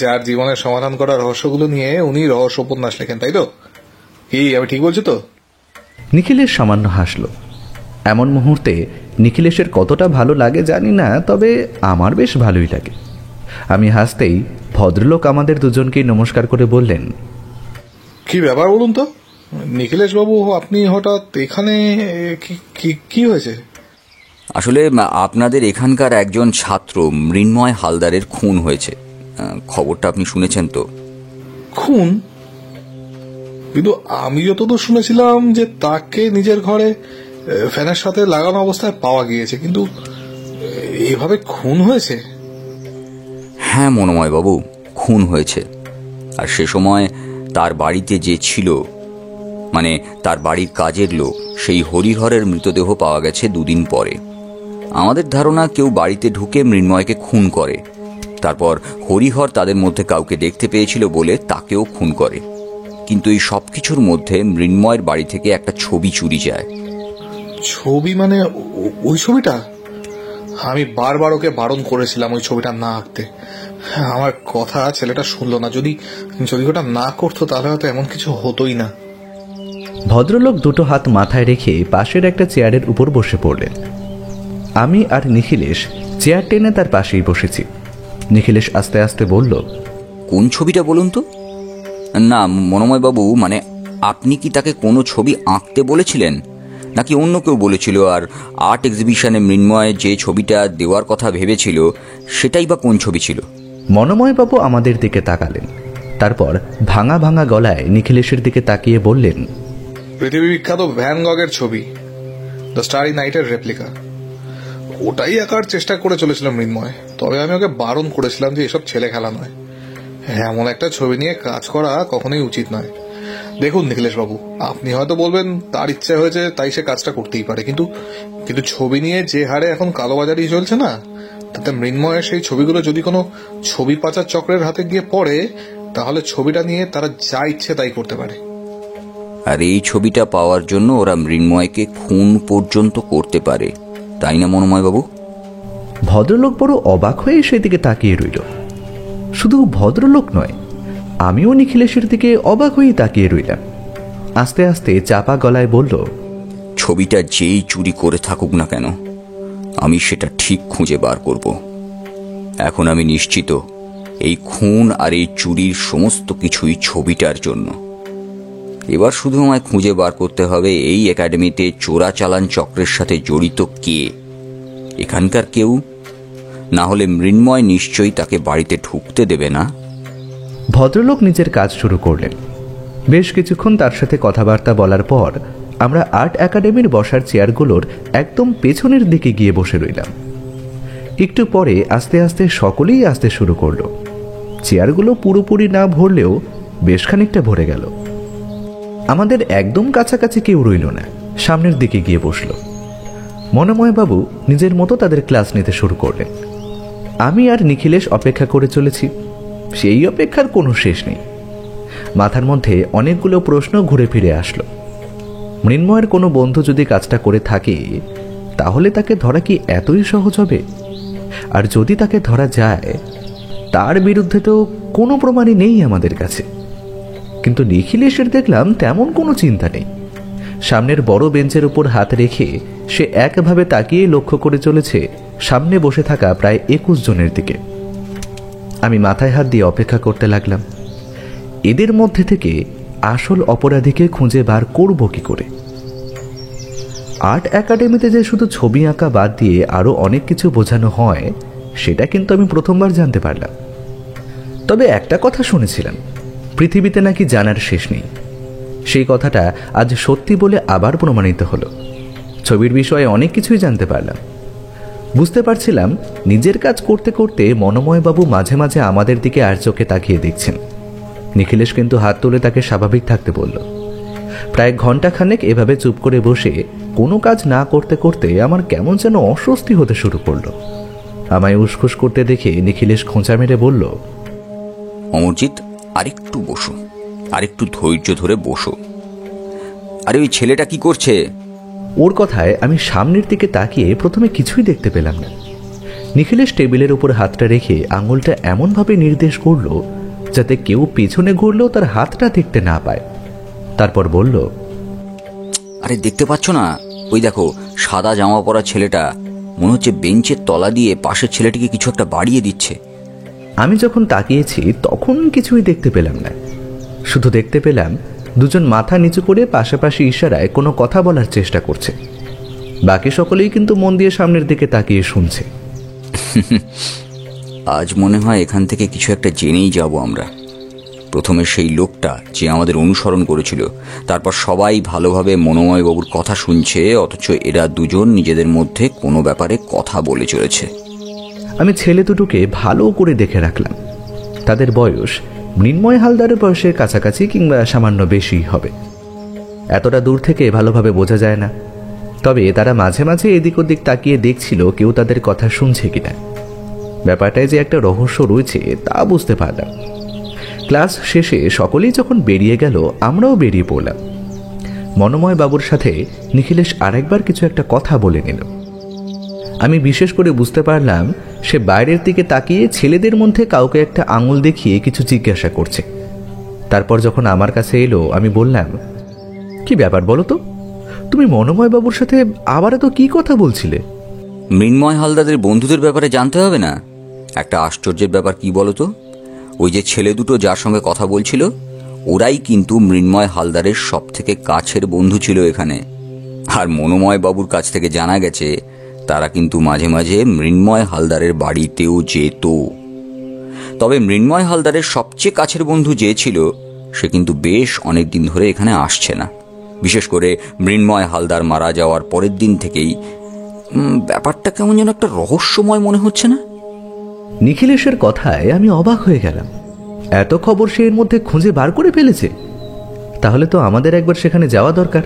যার জীবনের সমাধান করা রহস্যগুলো নিয়ে উনি রহস্য উপন্যাস লেখেন, তাই তো? কি আমি ঠিক বলছি তো? নিখিলেশ সামান্য হাসল। এমন মুহূর্তে নিখিলেশের কতটা ভালো লাগে জানি না, তবে আমার বেশ ভালোই লাগে। আমি হাসতেই ভদ্রলোক আমাদের দুজনকেই নমস্কার করে বললেন, কি ব্যাপার বলুন তো নিখিলেশ বাবু, আপনি হঠাৎ এখানে? কি হয়েছে? আসলে আপনাদের এখানকার একজন ছাত্র মৃন্ময় হালদারের খুন হয়েছে। খবরটা আপনি শুনেছেন তো? খুন? কিন্তু আমি যতদূর শুনেছিলাম যে তাকে নিজের ঘরে ফ্যানের সাথে লাগানো অবস্থায় পাওয়া গিয়েছে, কিন্তু এভাবে খুন হয়েছে? হ্যাঁ মনোময় বাবু, খুন হয়েছে। আর সে সময় তার বাড়িতে যে ছিল, মানে তার বাড়ির কাজের লোক, সেই হরিহরের মৃতদেহ পাওয়া গেছে 2 দিন পরে। আমাদের ধারণা কেউ বাড়িতে ঢুকে মৃন্ময়কে খুন করে, তারপর হরিহর তাদের মধ্যে কাউকে দেখতে পেয়েছিল বলে তাকেও খুন করে। কিন্তু এই সব কিছুর মধ্যে মৃন্ময়ের বাড়ি থেকে একটা ছবি চুরি যায়। ছবি? মানে ওই ছবিটা? আমি বারবার ওকে বারণ করেছিলাম ওই ছবিটা না আঁকতে। আমার কথা ছেলেটা শুনলো না। যদি ওটা না করতো তাহলে হয়তো এমন কিছু হতোই না। ভদ্রলোক দুটো হাত মাথায় রেখে পাশের একটা চেয়ারের উপর বসে পড়লেন। আমি আর নিখিলেশ চেয়ার টেনে তার পাশেই বসেছি। নিখিলেশ আস্তে আস্তে বলল, কোন ছবিটা বলুন তো? না মনোময় বাবু, মানে আপনি কি তাকে কোনো ছবি আঁকতে বলেছিলেন, নাকি অন্য কেউ বলেছিল? আর আর্ট এক্সিবিশনে মৃন্ময় যে ছবিটা দেওয়ার কথা ভেবেছিল সেটাই বা কোন ছবি ছিল? মনোময়বাবু আমাদের দিকে তাকালেন, তারপর ভাঙা ভাঙা গলায় নিখিলেশের দিকে তাকিয়ে বললেন, পৃথিবী বিখ্যাত ভ্যান গগের ছবি, দ্য স্টারি নাইটের রেপ্লিকা। ওটাই আঁকার চেষ্টা করে চলেছিল মৃন্ময়। তবে আমি ওকে বারণ করেছিলাম যে এসব ছেলে খেলা নয়, এমন একটা ছবি নিয়ে কাজ করা কখনোই উচিত নয়। দেখুন নিখিলেশ বাবু, আপনি হয়তো বলবেন তার ইচ্ছা হয়েছে তাই সে কাজটা করতেই পারে, কিন্তু ছবি নিয়ে যে হারে এখন কালোবাজারি চলছে না, তাতে মৃন্ময়ের সেই ছবিগুলো যদি কোনো ছবি পাচার চক্রের হাতে গিয়ে পড়ে, তাহলে ছবিটা নিয়ে তারা যা ইচ্ছে তাই করতে পারে। আর এই ছবিটা পাওয়ার জন্য ওরা মৃন্ময়কে খুন পর্যন্ত করতে পারে, তাই না মনোময় বাবু? ভদ্রলোক বড় অবাক হয়ে সেদিকে তাকিয়ে রইল। শুধু ভদ্রলোক নয়, আমিও নিখিলেশের দিকে অবাক হয়েই তাকিয়ে রইলাম। আস্তে আস্তে চাপা গলায় বলল, ছবিটা যেই চুরি করে থাকুক না কেন, আমি সেটা ঠিক খুঁজে বার করব। এখন আমি নিশ্চিত এই খুন আর এই চুরির সমস্ত কিছুই ছবিটার জন্য। এবার শুধু আমায় খুঁজে বার করতে হবে এই একাডেমিতে চোরাচালান চক্রের সাথে জড়িত কে। এখানকার কেউ, না হলে মৃন্ময় নিশ্চয়ই তাকে বাড়িতে ঢুকতে দেবে না। ভদ্রলোক নিজের কাজ শুরু করলেন। বেশ কিছুক্ষণ তার সাথে কথাবার্তা বলার পর আমরা আর্ট একাডেমির বসার চেয়ারগুলোর একদম পেছনের দিকে গিয়ে বসে রইলাম। একটু পরে আস্তে আস্তে সকলেই আসতে শুরু করলো। চেয়ারগুলো পুরোপুরি না ভরলেও বেশ খানিকটা ভরে গেল। আমাদের একদম কাছাকাছি কেউ রইল না, সামনের দিকে গিয়ে বসল। মনোময়বাবু নিজের মতো তাদের ক্লাস নিতে শুরু করলেন। আমি আর নিখিলেশ অপেক্ষা করে চলেছি। সেই অপেক্ষার কোনো শেষ নেই। মাথার মধ্যে অনেকগুলো প্রশ্ন ঘুরে ফিরে আসলো। মৃন্ময়ের কোনো বন্ধু যদি কাজটা করে থাকে, তাহলে তাকে ধরা কি এতই সহজ হবে? আর যদি তাকে ধরা যায়, তার বিরুদ্ধে তো কোনো প্রমাণই নেই আমাদের কাছে। কিন্তু নিখিলেশের দেখলাম তেমন কোনো চিন্তা নেই। সামনের বড় বেঞ্চের উপর হাত রেখে সে একভাবে তাকিয়ে লক্ষ্য করে চলেছে সামনে বসে থাকা প্রায় 21 জনের দিকে। আমি মাথায় হাত দিয়ে অপেক্ষা করতে লাগলাম। এদের মধ্যে থেকে আসল অপরাধীকে খুঁজে বার করব কি করে? আর্ট একাডেমিতে যে শুধু ছবি আঁকা বাদ দিয়ে আরো অনেক কিছু বোঝানো হয়, সেটা কিন্তু আমি প্রথমবার জানতে পারলাম। তবে একটা কথা শুনেছিলাম, পৃথিবীতে নাকি জানার শেষ নেই। সেই কথাটা আজ সত্যি বলে আবার প্রমাণিত হলো। ছবির বিষয়ে অনেক কিছুই জানতে পারলাম। বুঝতে পারছিলাম নিজের কাজ করতে করতে মনোময়বাবু মাঝে মাঝে আমাদের দিকে আর চোখে তাকিয়ে দেখছেন। নিখিলেশ কিন্তু হাত তুলে তাকে স্বাভাবিক থাকতে বলল। প্রায় ঘণ্টাখানেক এভাবে চুপ করে বসে কোনো কাজ না করতে করতে আমার কেমন যেন অস্বস্তি হতে শুরু করলো। আমায় উসখুস করতে দেখে নিখিলেশ খোঁচা মেরে বলল, অমরজিৎ, আরেকটু বসো, আরেকটু ধৈর্য ধরে বসো। আরে ওই ছেলেটা কি করছে? ওর কথায় আমি সামনের দিকে তাকিয়ে প্রথমে কিছুই দেখতে পেলাম না। নিখিলেশ টেবিলের উপর হাতটা রেখে আঙুলটা এমনভাবে নির্দেশ করল যাতে কেউ পেছনে ঘুরলেও তার হাতটা দেখতে না পায়। তারপর বলল, আরে দেখতে পাচ্ছ না? ওই দেখো, সাদা জামা পরা ছেলেটা মনে হচ্ছে বেঞ্চের তলা দিয়ে পাশের ছেলেটিকে কিছু একটা বাড়িয়ে দিচ্ছে। আমি যখন তাকিয়েছি তখন কিছুই দেখতে পেলাম না। শুধু দেখতে পেলাম দুজন মাথা নিচু করে পাশাপাশি ইশারায় কোনো কথা বলার চেষ্টা করছে। বাকি সকলেই কিন্তু মন দিয়ে সামনের দিকে তাকিয়ে শুনছে। আজ মনে হয় এখান থেকে কিছু একটা জেনেই যাব আমরা। প্রথমে সেই লোকটা যে আমাদের অনুসরণ করেছিল, তারপর সবাই ভালোভাবে মনোময়বাবুর কথা শুনছে, অথচ এরা দুজন নিজেদের মধ্যে কোনো ব্যাপারে কথা বলে চলেছে। আমি ছেলে দুটোকে ভালো করে দেখে রাখলাম। তাদের বয়স মৃন্ময় হালদারের বয়সের কাছাকাছি কিংবা সামান্য বেশি হবে। এতটা দূর থেকে ভালোভাবে বোঝা যায় না। তবে তারা মাঝে মাঝে এদিক ওদিক তাকিয়ে দেখছিল কেউ তাদের কথা শুনছে কিনা। ব্যাপারটায় যে একটা রহস্য রয়েছে তা বুঝতে পারলাম। ক্লাস শেষে সকলেই যখন বেরিয়ে গেল, আমরাও বেরিয়ে পড়লাম। মনোময় বাবুর সাথে নিখিলেশ আরেকবার কিছু একটা কথা বলে নিল। আমি বিশেষ করে বুঝতে পারলাম সে বাইরের দিকে তাকিয়ে ছেলেদের মধ্যে কাউকে একটা আঙুল দেখিয়ে কিছু জিজ্ঞাসা করছে। তারপর যখন আমার কাছে এলো, আমি বললাম, কি ব্যাপার বলো তো? তুমি মনোময় বাবুর সাথে আবার তো কি কথা বলছিলে? মৃন্ময় হালদারের বন্ধুদের ব্যাপারে জানতে হবে না? একটা আশ্চর্যের ব্যাপার কি বলতো, ওই যে ছেলে দুটো যার সঙ্গে কথা বলছিল, ওরাই কিন্তু মৃন্ময় হালদারের সব থেকে কাছের বন্ধু ছিল এখানে। আর মনোময় বাবুর কাছ থেকে জানা গেছে তারা কিন্তু মাঝে মাঝে মৃন্ময় হালদারের বাড়িতেও যেত। তবে মৃন্ময় হালদারের সবচেয়ে কাছের বন্ধু যে ছিল, সে কিন্তু বেশ অনেক দিন ধরে এখানে আসছে না। বিশেষ করে মৃন্ময় হালদার মারা যাওয়ার পরের দিন থেকেই ব্যাপারটা কেমন যেন একটা রহস্যময় মনে হচ্ছে না? নিখিলেশের কথায় আমি অবাক হয়ে গেলাম। এত খবর সে এর মধ্যে খুঁজে বার করে ফেলেছে। তাহলে তো আমাদের একবার সেখানে যাওয়া দরকার।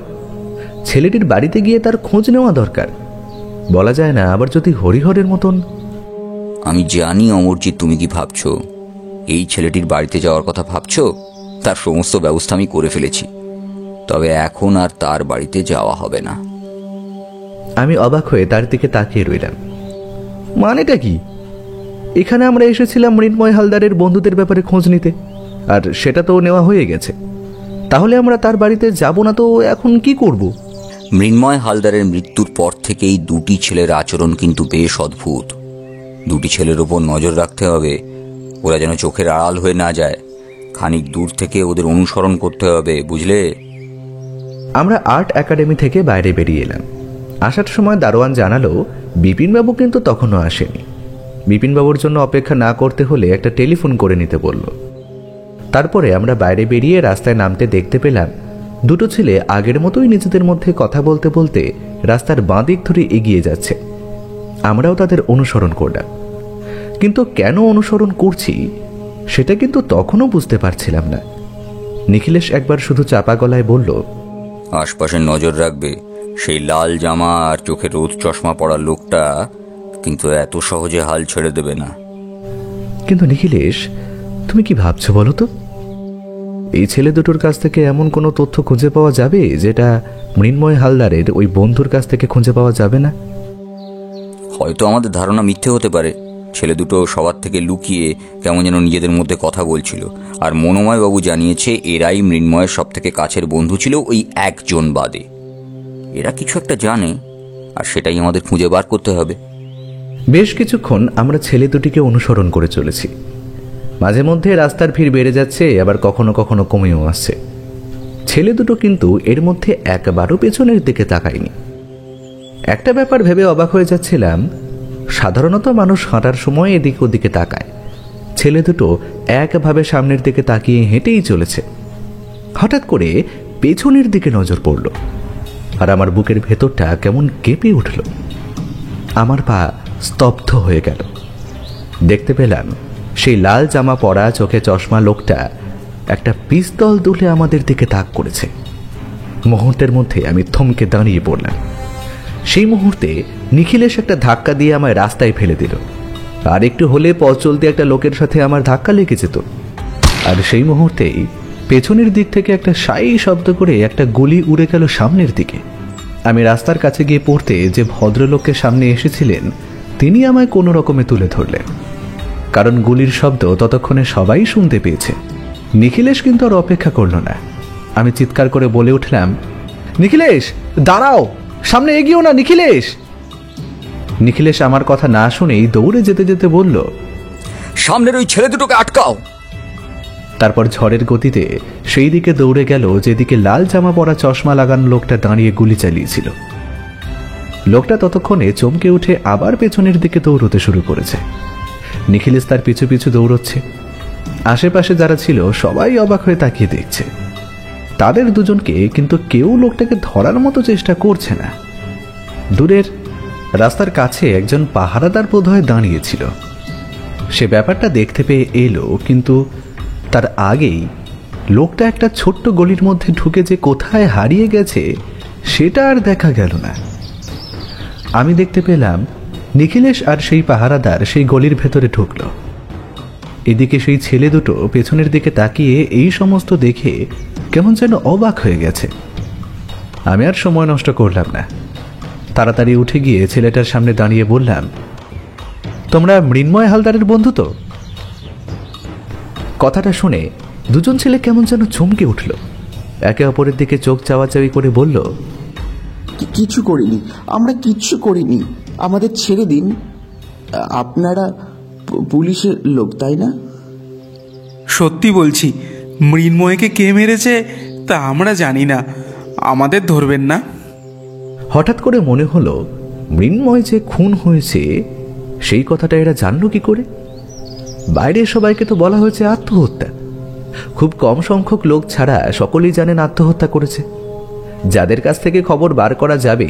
ছেলেটির বাড়িতে গিয়ে তার খোঁজ নেওয়া দরকার। বলা যায় না আবার যদি হরিহরের মতন। আমি জানি অমরজিৎ, তুমি কি ভাবছো? এই ছেলেটির বাড়িতে যাওয়ার কথা ভাবছো? তার সমস্ত ব্যবস্থা আমি করে ফেলেছি। তবে এখন আর তার বাড়িতে যাওয়া হবে না। আমি অবাক হয়ে তার দিকে তাকিয়ে রইলাম। মানেটা কি? এখানে আমরা এসেছিলাম মৃন্ময় হালদারের বন্ধুদের ব্যাপারে খোঁজ নিতে, আর সেটা তো নেওয়া হয়ে গেছে। তাহলে আমরা তার বাড়িতে যাব না তো এখন কি করব? মৃন্ময় হালদারের মৃত্যুর পর থেকেই দুটি ছেলের আচরণ কিন্তু বেশ অদ্ভুত। দুটি ছেলের ওপর নজর রাখতে হবে, ওরা যেন চোখের আড়াল হয়ে না যায়। খানিক দূর থেকে ওদের অনুসরণ করতে হবে, বুঝলে? আমরা আর্ট একাডেমি থেকে বাইরে বেরিয়ে এলাম। আসার সময় দারোয়ান জানালো বিপিনবাবু কিন্তু তখনও আসেনি। বিপিনবাবুর জন্য অপেক্ষা না করতে হলে একটা টেলিফোন করে নিতে বলল। তারপরে আমরা বাইরে বেরিয়ে রাস্তায় নামতে দেখতে পেলাম দুটো ছেলে আগের মতোই নিজেদের মধ্যে কথা বলতে বলতে রাস্তার বাঁ দিক ধরে এগিয়ে যাচ্ছে। আমরাও তাদের অনুসরণ করলাম, কিন্তু কেন অনুসরণ করছি সেটা কিন্তু তখনও বুঝতে পারছিলাম না। নিখিলেশ একবার শুধু চাপা গলায় বলল, আশপাশে নজর রাখবে। সেই লাল জামা আর চোখে রোদ চশমা পরা লোকটা কিন্তু এত সহজে হাল ছেড়ে দেবে না। কিন্তু নিখিলেশ, তুমি কি ভাবছো বলো তো? এই ছেলে দুটোর কাছ থেকে এমন কোনো তথ্য খুঁজে পাওয়া যাবে যেটা মৃন্ময় হালদারের ওই বন্ধুর কাছ থেকে খুঁজে পাওয়া যাবে না? হয়তো আমাদের ধারণা মিথ্যে হতে পারে। ছেলে দুটো সবার থেকে লুকিয়ে কেমন যেন নিজেদের মধ্যে কথা বলছিল, আর মনোময় বাবু জানিয়েছে এরাই মৃন্ময়ের সব থেকে কাছের বন্ধু ছিল, ওই একজন বাদে। এরা কিছু একটা জানে, আর সেটাই আমাদের খুঁজে বার করতে হবে। বেশ কিছুক্ষণ আমরা ছেলে দুটিকে অনুসরণ করে চলেছি। মাঝে মধ্যে রাস্তার ভিড় বেড়ে যাচ্ছে, আবার কখনো কখনো কমেও আসছে। ছেলে দুটো কিন্তু এর মধ্যে একবারও পেছনের দিকে তাকায়নি। একটা ব্যাপার ভেবে অবাক হয়ে যাচ্ছিলাম, সাধারণত মানুষ হাঁটার সময় এদিক ওদিকে তাকায়, ছেলে দুটো একভাবে সামনের দিকে তাকিয়ে হেঁটেই চলেছে। হঠাৎ করে পেছনের দিকে নজর পড়ল, আর আমার বুকের ভেতরটা কেমন কেঁপে উঠল। আমার পা স্তব্ধ হয়ে গেল। দেখতে পেলাম সেই লাল জামা পরা, চোখে চশমা লোকটা একটা পিস্তল তুলে আমাদের দিকে তাক করেছে। মুহূর্তের মধ্যে আমি থমকে দাঁড়িয়ে পড়লাম। সেই মুহূর্তে নিখিলেশ একটা ধাক্কা দিয়ে আমায় রাস্তায় ফেলে দিল। আর একটু হলে পথ চলতে একটা লোকের সাথে আমার ধাক্কা লেগে যেত। আর সেই মুহূর্তেই পেছনের দিক থেকে একটা সাই শব্দ করে একটা গুলি উড়ে গেল সামনের দিকে। আমি রাস্তার কাছে গিয়ে পড়তে যে ভদ্রলোকের সামনে এসেছিলেন তিনি আমায় কোনো রকমে তুলে ধরলেন, কারণ গুলির শব্দ ততক্ষণে সবাই শুনতে পেয়েছে। নিখিলেশ কিন্তু আর অপেক্ষা করল না। আমি চিৎকার করে বলে উঠলাম, নিখিলেশ দাঁড়াও, সামনে এগিয়েও না নিখিলেশ। নিখিলেশ আমার কথা না শুনেই দৌড়ে যেতে যেতে বলল, সামনের ওই ছেলে দুটোকে আটকাও। তারপর ঝড়ের গতিতে সেই দিকে দৌড়ে গেল যেদিকে লাল জামা পরা চশমা লাগানো লোকটা দাঁড়িয়ে গুলি চালিয়েছিল। লোকটা ততক্ষণে চমকে উঠে আবার পেছনের দিকে দৌড়তে শুরু করেছে। নিখিলেশ তার পিছু পিছু দৌড়চ্ছে। আশেপাশে যারা ছিল সবাই অবাক হয়ে তাকিয়ে দেখছে। তাদের দুজনকে কিন্তু কেউ লোকটাকে ধরার মতো চেষ্টা করছে না। দূরের রাস্তার কাছে একজন পাহারাদার বোধহয় দাঁড়িয়েছিল। সে ব্যাপারটা দেখতে পেয়ে এলো, কিন্তু তার আগেই লোকটা একটা ছোট্ট গলির মধ্যে ঢুকে যে কোথায় হারিয়ে গেছে সেটা আর দেখা গেল না। আমি দেখতে পেলাম নিখিলেশ আর সেই পাহারাদার সেই গলির ভেতরে ঢুকল। এদিকে সেই ছেলে দুটো পেছনের দিকে তাকিয়ে এই সমস্ত দেখে কেমন যেন অবাক হয়ে গেছে। আমি আর সময় নষ্ট করলাম না, তাড়াতাড়ি উঠে গিয়ে ছেলেটার সামনে দাঁড়িয়ে বললাম, তোমরা মৃন্ময় হালদারের বন্ধু তো? কথাটা শুনে দুজন ছেলে কেমন যেন চমকে উঠল। একে অপরের দিকে চোখ চাওয়াচাওয়ি করে বলল, কিছু করিনি, আমরা কিচ্ছু করিনি, আমাদের ছেড়ে দিন। আপনারা পুলিশের লোক তাই না? সত্যি বলছি, মৃন্ময়কে কে মেরেছে তা আমরা জানি না, আমাদের ধরবেন না। হঠাৎ করে মনে হলো মৃন্ময় যে খুন হয়েছে সেই কথাটা এরা জানলো কি করে? বাইরে সবাইকে তো বলা হয়েছে আত্মহত্যা। খুব কম সংখ্যক লোক ছাড়া সকলেই জানেন আত্মহত্যা করেছে। যাদের কাছ থেকে খবর বার করা যাবে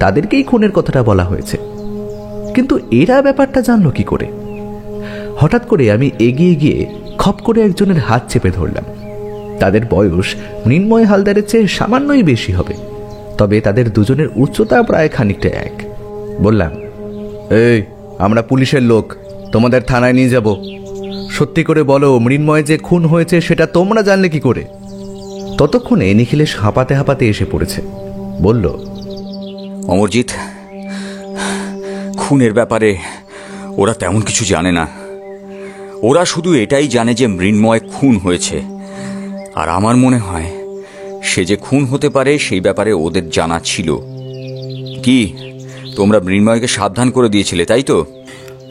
তাদেরকেই খুনের কথাটা বলা হয়েছে, কিন্তু এরা ব্যাপারটা জানলো কি করে? হঠাৎ করে আমি এগিয়ে গিয়ে খপ করে একজনের হাত চেপে ধরলাম। তাদের বয়স মৃন্ময় হালদারের চেয়ে সামান্যই বেশি হবে, তবে তাদের দুজনের উচ্চতা প্রায় খানিকটা এক। বললাম, এই আমরা পুলিশের লোক, তোমাদের থানায় নিয়ে যাব। সত্যি করে বলো, মৃন্ময় যে খুন হয়েছে সেটা তোমরা জানলে কি করে? ততক্ষণে নিখিলেশ হাঁপাতে হাঁপাতে এসে পড়েছে। বলল, অমরজিৎ, খুনের ব্যাপারে ওরা তেমন কিছু জানে না। ওরা শুধু এটাই জানে যে মৃন্ময় খুন হয়েছে, আর আমার মনে হয় সে যে খুন হতে পারে সেই ব্যাপারে ওদের জানা ছিল। কি তোমরা মৃন্ময়কে সাবধান করে দিয়েছিলে তাই তো?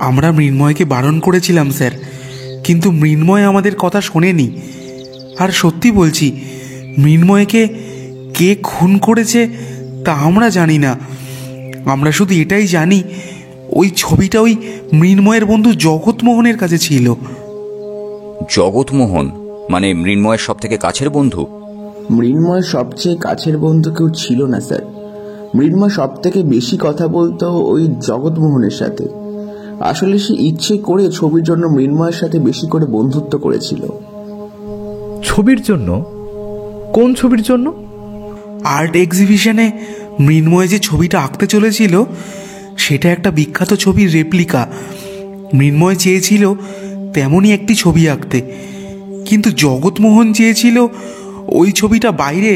আমরা মৃন্ময়কে বারণ করেছিলাম স্যার, কিন্তু মৃন্ময় আমাদের কথা শোনেনি। আর সত্যি বলছি, মৃন্ময়কে কে খুন করেছে তা আমরা জানি না। আমরা শুধু এটাই জানি ওই ছবিটা ওই মৃন্ময়ের বন্ধু জগৎমোহনের কাছে ছিল। জগৎমোহন মানে মৃন্ময়ের সব থেকে কাছের বন্ধু? মৃন্ময়ের সবচেয়ে কাছের বন্ধু কেউ ছিল না স্যার। মৃন্ময় সব থেকে বেশি কথা বলতো ওই জগৎমোহনের সাথে। আসলে সে ইচ্ছে করে ছবির জন্য মৃন্ময়ের সাথে বেশি করে বন্ধুত্ব করেছিল। ছবির জন্য? কোন ছবির জন্য? আর্ট এক্সিবিশনে মৃন্ময় যে ছবিটা আঁকতে চলেছিল সেটা একটা বিখ্যাত ছবির রেপ্লিকা। মৃন্ময় চেয়েছিল তেমনই একটি ছবি আঁকতে, কিন্তু জগৎমোহন চেয়েছিল ওই ছবিটা বাইরে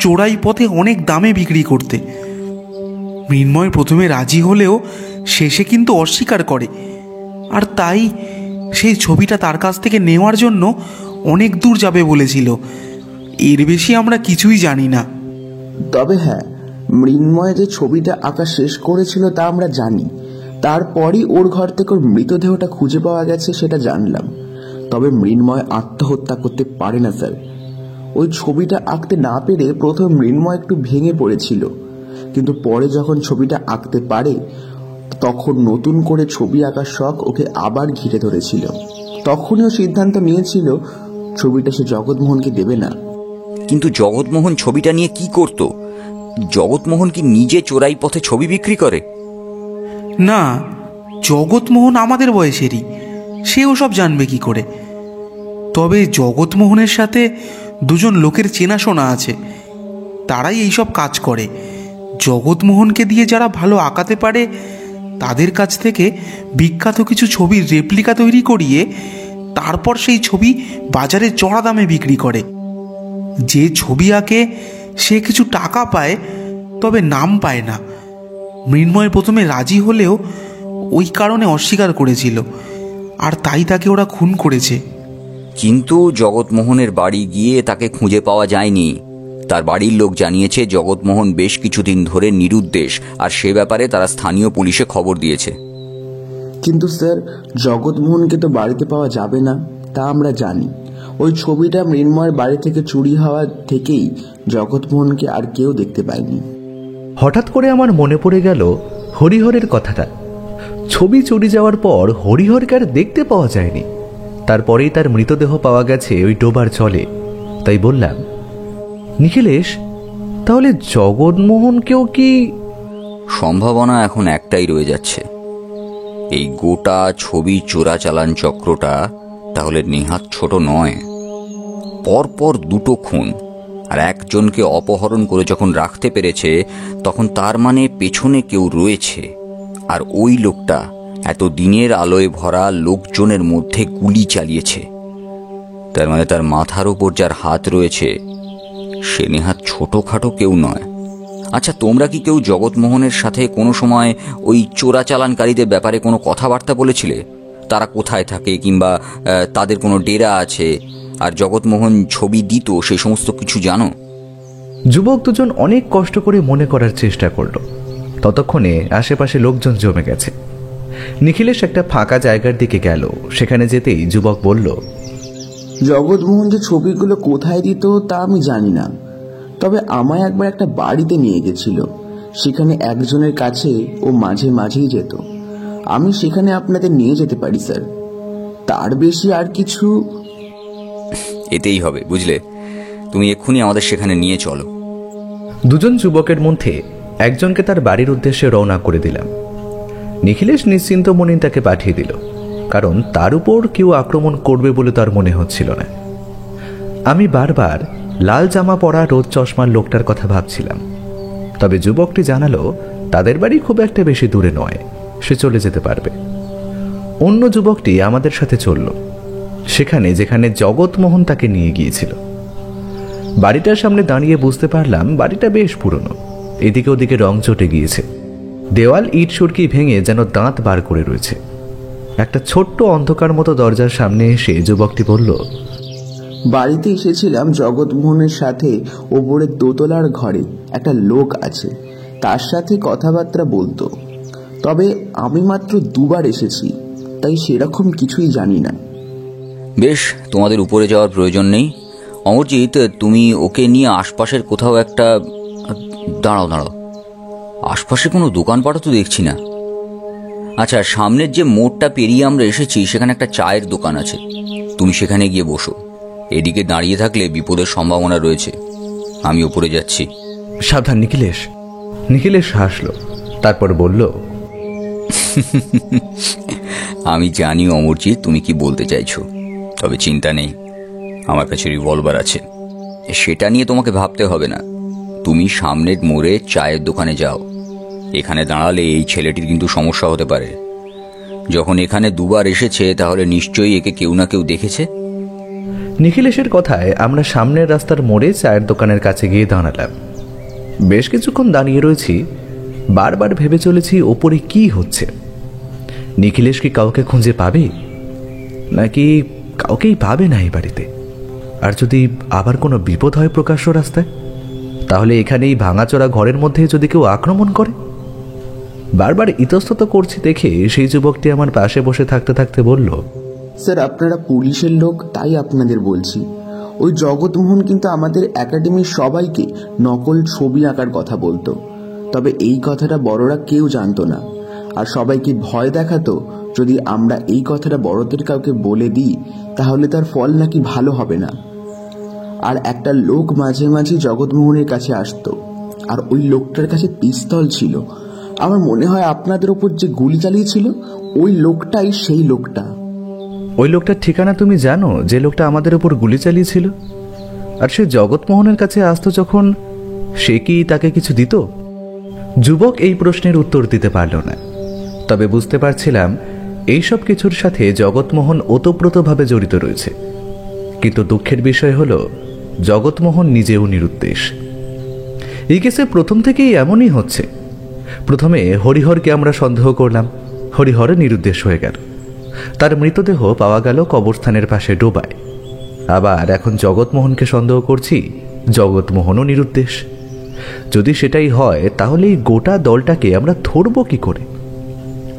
চোরাই পথে অনেক দামে বিক্রি করতে। মৃন্ময় প্রথমে রাজি হলেও শেষে কিন্তু অস্বীকার করে, আর তাই সেই ছবিটা তার কাছ থেকে নেওয়ার জন্য অনেক দূর যাবে বলেছিল। এর বেশি আমরা কিছুই জানি না। তবে হ্যাঁ, মৃন্ময় যে ছবিটা আঁকা শেষ করেছিল তা আমরা জানি। তারপরই ওর ঘর থেকে ওর মৃতদেহটা খুঁজে পাওয়া গেছে সেটা জানলাম। তবে মৃন্ময় আত্মহত্যা করতে পারে না স্যার। ওই ছবিটা আঁকতে না পেরে প্রথম মৃন্ময় একটু ভেঙে পড়েছিল, কিন্তু পরে যখন ছবিটা আঁকতে পারে তখন নতুন করে ছবি আঁকার শখ ওকে আবার ঘিরে ধরেছিল। তখনই ও সিদ্ধান্ত নিয়েছিল ছবিটা সে জগৎমোহনকে দেবে না। কিন্তু জগৎমোহন ছবিটা নিয়ে কি করত? জগৎমোহন কি নিজে চোরাই পথে ছবি বিক্রি করে? না, জগৎমোহন আমাদের বয়সেরই, সে ওসব জানবে কি করে? তবে জগৎমোহনের সাথে দুজন লোকের চেনাশোনা আছে, তারাই এইসব কাজ করে। জগৎমোহনকে দিয়ে যারা ভালো আঁকাতে পারে তাদের কাছ থেকে বিখ্যাত কিছু ছবির রেপ্লিকা তৈরি করিয়ে তারপর সেই ছবি বাজারে চড়া দামে বিক্রি করে। যে ছবি আঁকে সে কিছু টাকা পায়, তবে নাম পায় না। মৃন্ময় প্রথমে রাজি হলেও ওই কারণে অস্বীকার করেছিল, আর তাই তাকে ওরা খুন করেছে। কিন্তু জগৎমোহনের বাড়ি গিয়ে তাকে খুঁজে পাওয়া যায়নি। তার বাড়ির লোক জানিয়েছে জগৎমোহন বেশ কিছুদিন ধরে নিরুদ্দেশ, আর সে ব্যাপারে তারা স্থানীয় পুলিশে খবর দিয়েছে। কিন্তু স্যার, জগৎমোহনকে তো বাড়িতে পাওয়া যাবে না, তা আমরা জানি। ওই ছবিটা মৃন্ময়ের বাড়ি থেকে চুরি হওয়া থেকেই জগৎমোহনকে আর কেউ দেখতে পায়নি। হঠাৎ করে আমার মনে পড়ে গেল হরিহরের কথাটা। ছবি চুরি যাওয়ার পর হরিহরকে আর দেখতে পাওয়া যায়নি। তারপরেই তার মৃতদেহ পাওয়া গেছে ওই ডোবার জলে। তাই বললাম, নিখিলেশ, তাহলে জগৎমোহনকেও কি? সম্ভাবনা এখন একটাই রয়ে যাচ্ছে, এই গোটা ছবি চোরাচালান চক্রটা তাহলে নেহাত ছোট নয়। পরপর দুটো খুন আর একজনকে অপহরণ করে যখন রাখতে পেরেছে, তখন তার মানে পেছনে কেউ রয়েছে। আর ওই লোকটা এত দিনের আলোয় ভরা লোকজনের মধ্যে গুলি চালিয়েছে। তার মানে তার মাথার উপর যার হাত রয়েছে সে নেহাত ছোটখাটো কেউ নয়। আচ্ছা, তোমরা কি কেউ জগৎমোহনের সাথে কোনো সময় ওই চোরাচালানকারীদের ব্যাপারে কোনো কথাবার্তা বলেছিলে? তারা কোথায় থাকে, কিংবা তাদের কোনো ডেরা আছে, আর জগৎমোহন ছবি দিত, সেই সমস্ত কিছু জানো? যুবক দুজন অনেক কষ্ট করে মনে করার চেষ্টা করল। ততক্ষণে আশেপাশে লোকজন জমে গেছে। নিখিলেশ একটা ফাঁকা জায়গার দিকে গেল। সেখানে যেতেই যুবক বলল, জগৎমোহন যে ছবিগুলো কোথায় দিত তা আমি জানি না, তবে আমায় একবার একটা বাড়িতে নিয়ে গেছিল। সেখানে একজনের কাছে ও মাঝে মাঝেই যেত। আমি সেখানে আপনাদের নিয়ে যেতে পারি স্যার, তার বেশি আর কিছু। এতেই হবে, বুঝলে? তুমি এক্ষুনি আমাদের সেখানে নিয়ে চলো। দুজন যুবকের মধ্যে একজনকে তার বাড়ির উদ্দেশ্যে রওনা করে দিলাম। নিখিলেশ নিশ্চিন্ত মনে তাকে পাঠিয়ে দিল, কারণ তার উপর কেউ আক্রমণ করবে বলে তার মনে হচ্ছিল না। আমি বারবার লাল জামা পরা রোদ চশমার লোকটার কথা ভাবছিলাম। তবে যুবকটি জানালো তাদের বাড়ি খুব একটা বেশি দূরে নয়, সে চলে যেতে পারবে। অন্য যুবকটি আমাদের সাথে চলল সেখানে যেখানে জগৎমোহন তাকে নিয়ে গিয়েছিল। বাড়িটার সামনে দাঁড়িয়ে বুঝতে পারলাম বাড়িটা বেশ পুরনো। এদিকে ওদিকে রং চটে গিয়েছে। দেওয়াল ইট সুরকি ভেঙে যেন দাঁত বার করে রয়েছে। একটা ছোট্ট অন্ধকার মতো দরজার সামনে এসে যুবকটি বলল, বাড়িতে এসেছিলাম জগৎমোহনের সাথে। ওপরের দোতলার ঘরে একটা লোক আছে, তার সাথে কথাবার্তা বলতো। তবে আমি মাত্র দুবার এসেছি, তাই সেরকম কিছুই জানি না। বেশ, তোমাদের উপরে যাওয়ার প্রয়োজন নেই। অমরজিৎ, তুমি ওকে নিয়ে আশপাশের কোথাও একটা... দাঁড়াও, আশপাশে কোনো দোকানপাটও তো দেখছি না। আচ্ছা, সামনের যে মোড়টা পেরিয়ে আমরা এসেছি সেখানে একটা চায়ের দোকান আছে, তুমি সেখানে গিয়ে বসো। এদিকে দাঁড়িয়ে থাকলে বিপদের সম্ভাবনা রয়েছে। আমি উপরে যাচ্ছি। সাবধান নিখিলেশ। নিখিলেশ হাসল, তারপর বলল, আমি জানি অমরজিৎ তুমি কি বলতে চাইছো, তবে চিন্তা নেই, আমার কাছে রিভলভার আছে। সেটা নিয়ে তোমাকে ভাবতে হবে না। তুমি সামনের মোড়ে চায়ের দোকানে যাও। এখানে দাঁড়ালে এই ছেলেটির কিন্তু সমস্যা হতে পারে। যখন এখানে দুবার এসেছে তাহলে নিশ্চয়ই একে কেউ না কেউ দেখেছে। নিখিলেশের কথায় আমরা সামনের রাস্তার মোড়ে চায়ের দোকানের কাছে গিয়ে দাঁড়ালাম। বেশ কিছুক্ষণ দাঁড়িয়ে রয়েছি, বারবার ভেবে চলেছি ওপরে কি হচ্ছে। নিখিলেশ কি কাউকে খুঁজে পাবে, নাকি কাউকেই পাবে না এই বাড়িতে? আর যদি আবার কোনো বিপদ হয় প্রকাশ্য রাস্তায়, তাহলে এখানে এই ভাঙাচোরা ঘরের মধ্যে যদি কেউ আক্রমণ করে? বারবার ইতস্তত করছি দেখে সেই যুবকটি আমার পাশে বসে থাকতে থাকতে বলল, স্যার আপনারা পুলিশের লোক, তাই আপনাদের বলছি। ওই জগৎমোহন কিন্তু আমাদের একাডেমির সবাইকে নকল ছবি আঁকার কথা বলতো, তবে এই কথাটা বড়রা কেউ জানতো না, আর সবাইকে ভয় দেখাতো যদি আমরা এই কথাটা বড়দের কাউকে বলে দিই তাহলে তার ফল নাকি ভালো হবে না। আর একটা লোক মাঝে মাঝে জগৎমোহনের কাছে আসতো, আর ওই লোকটার কাছে পিস্তল ছিল। আমার মনে হয় আপনাদের ওপর যে গুলি চালিয়েছিল ওই লোকটাই সেই লোকটা। ওই লোকটার ঠিকানা তুমি জানো? যে লোকটা আমাদের উপর গুলি চালিয়েছিল? আর সে জগৎমোহনের কাছে আসতো যখন, সে কি তাকে কিছু দিত? যুবক এই প্রশ্নের উত্তর দিতে পারল না, তবে বুঝতে পারছিলাম এইসব কিছুর সাথে জগৎমোহন ওতপ্রোতভাবে জড়িত রয়েছে। কিন্তু দুঃখের বিষয় হল জগৎমোহন নিজেও নিরুদ্দেশ। এই কেসে প্রথম থেকেই এমনই হচ্ছে। প্রথমে হরিহরকে আমরা সন্দেহ করলাম, হরিহর নিরুদ্দেশ হয়ে গেল। তার মৃতদেহ পাওয়া গেল কবরস্থানের পাশে ডোবায়। আবার এখন জগৎমোহনকে সন্দেহ করছি, জগৎমোহনও নিরুদ্দেশ। যদি সেটাই হয় তাহলে এই গোটা দলটাকে আমরা ধরব কি করে?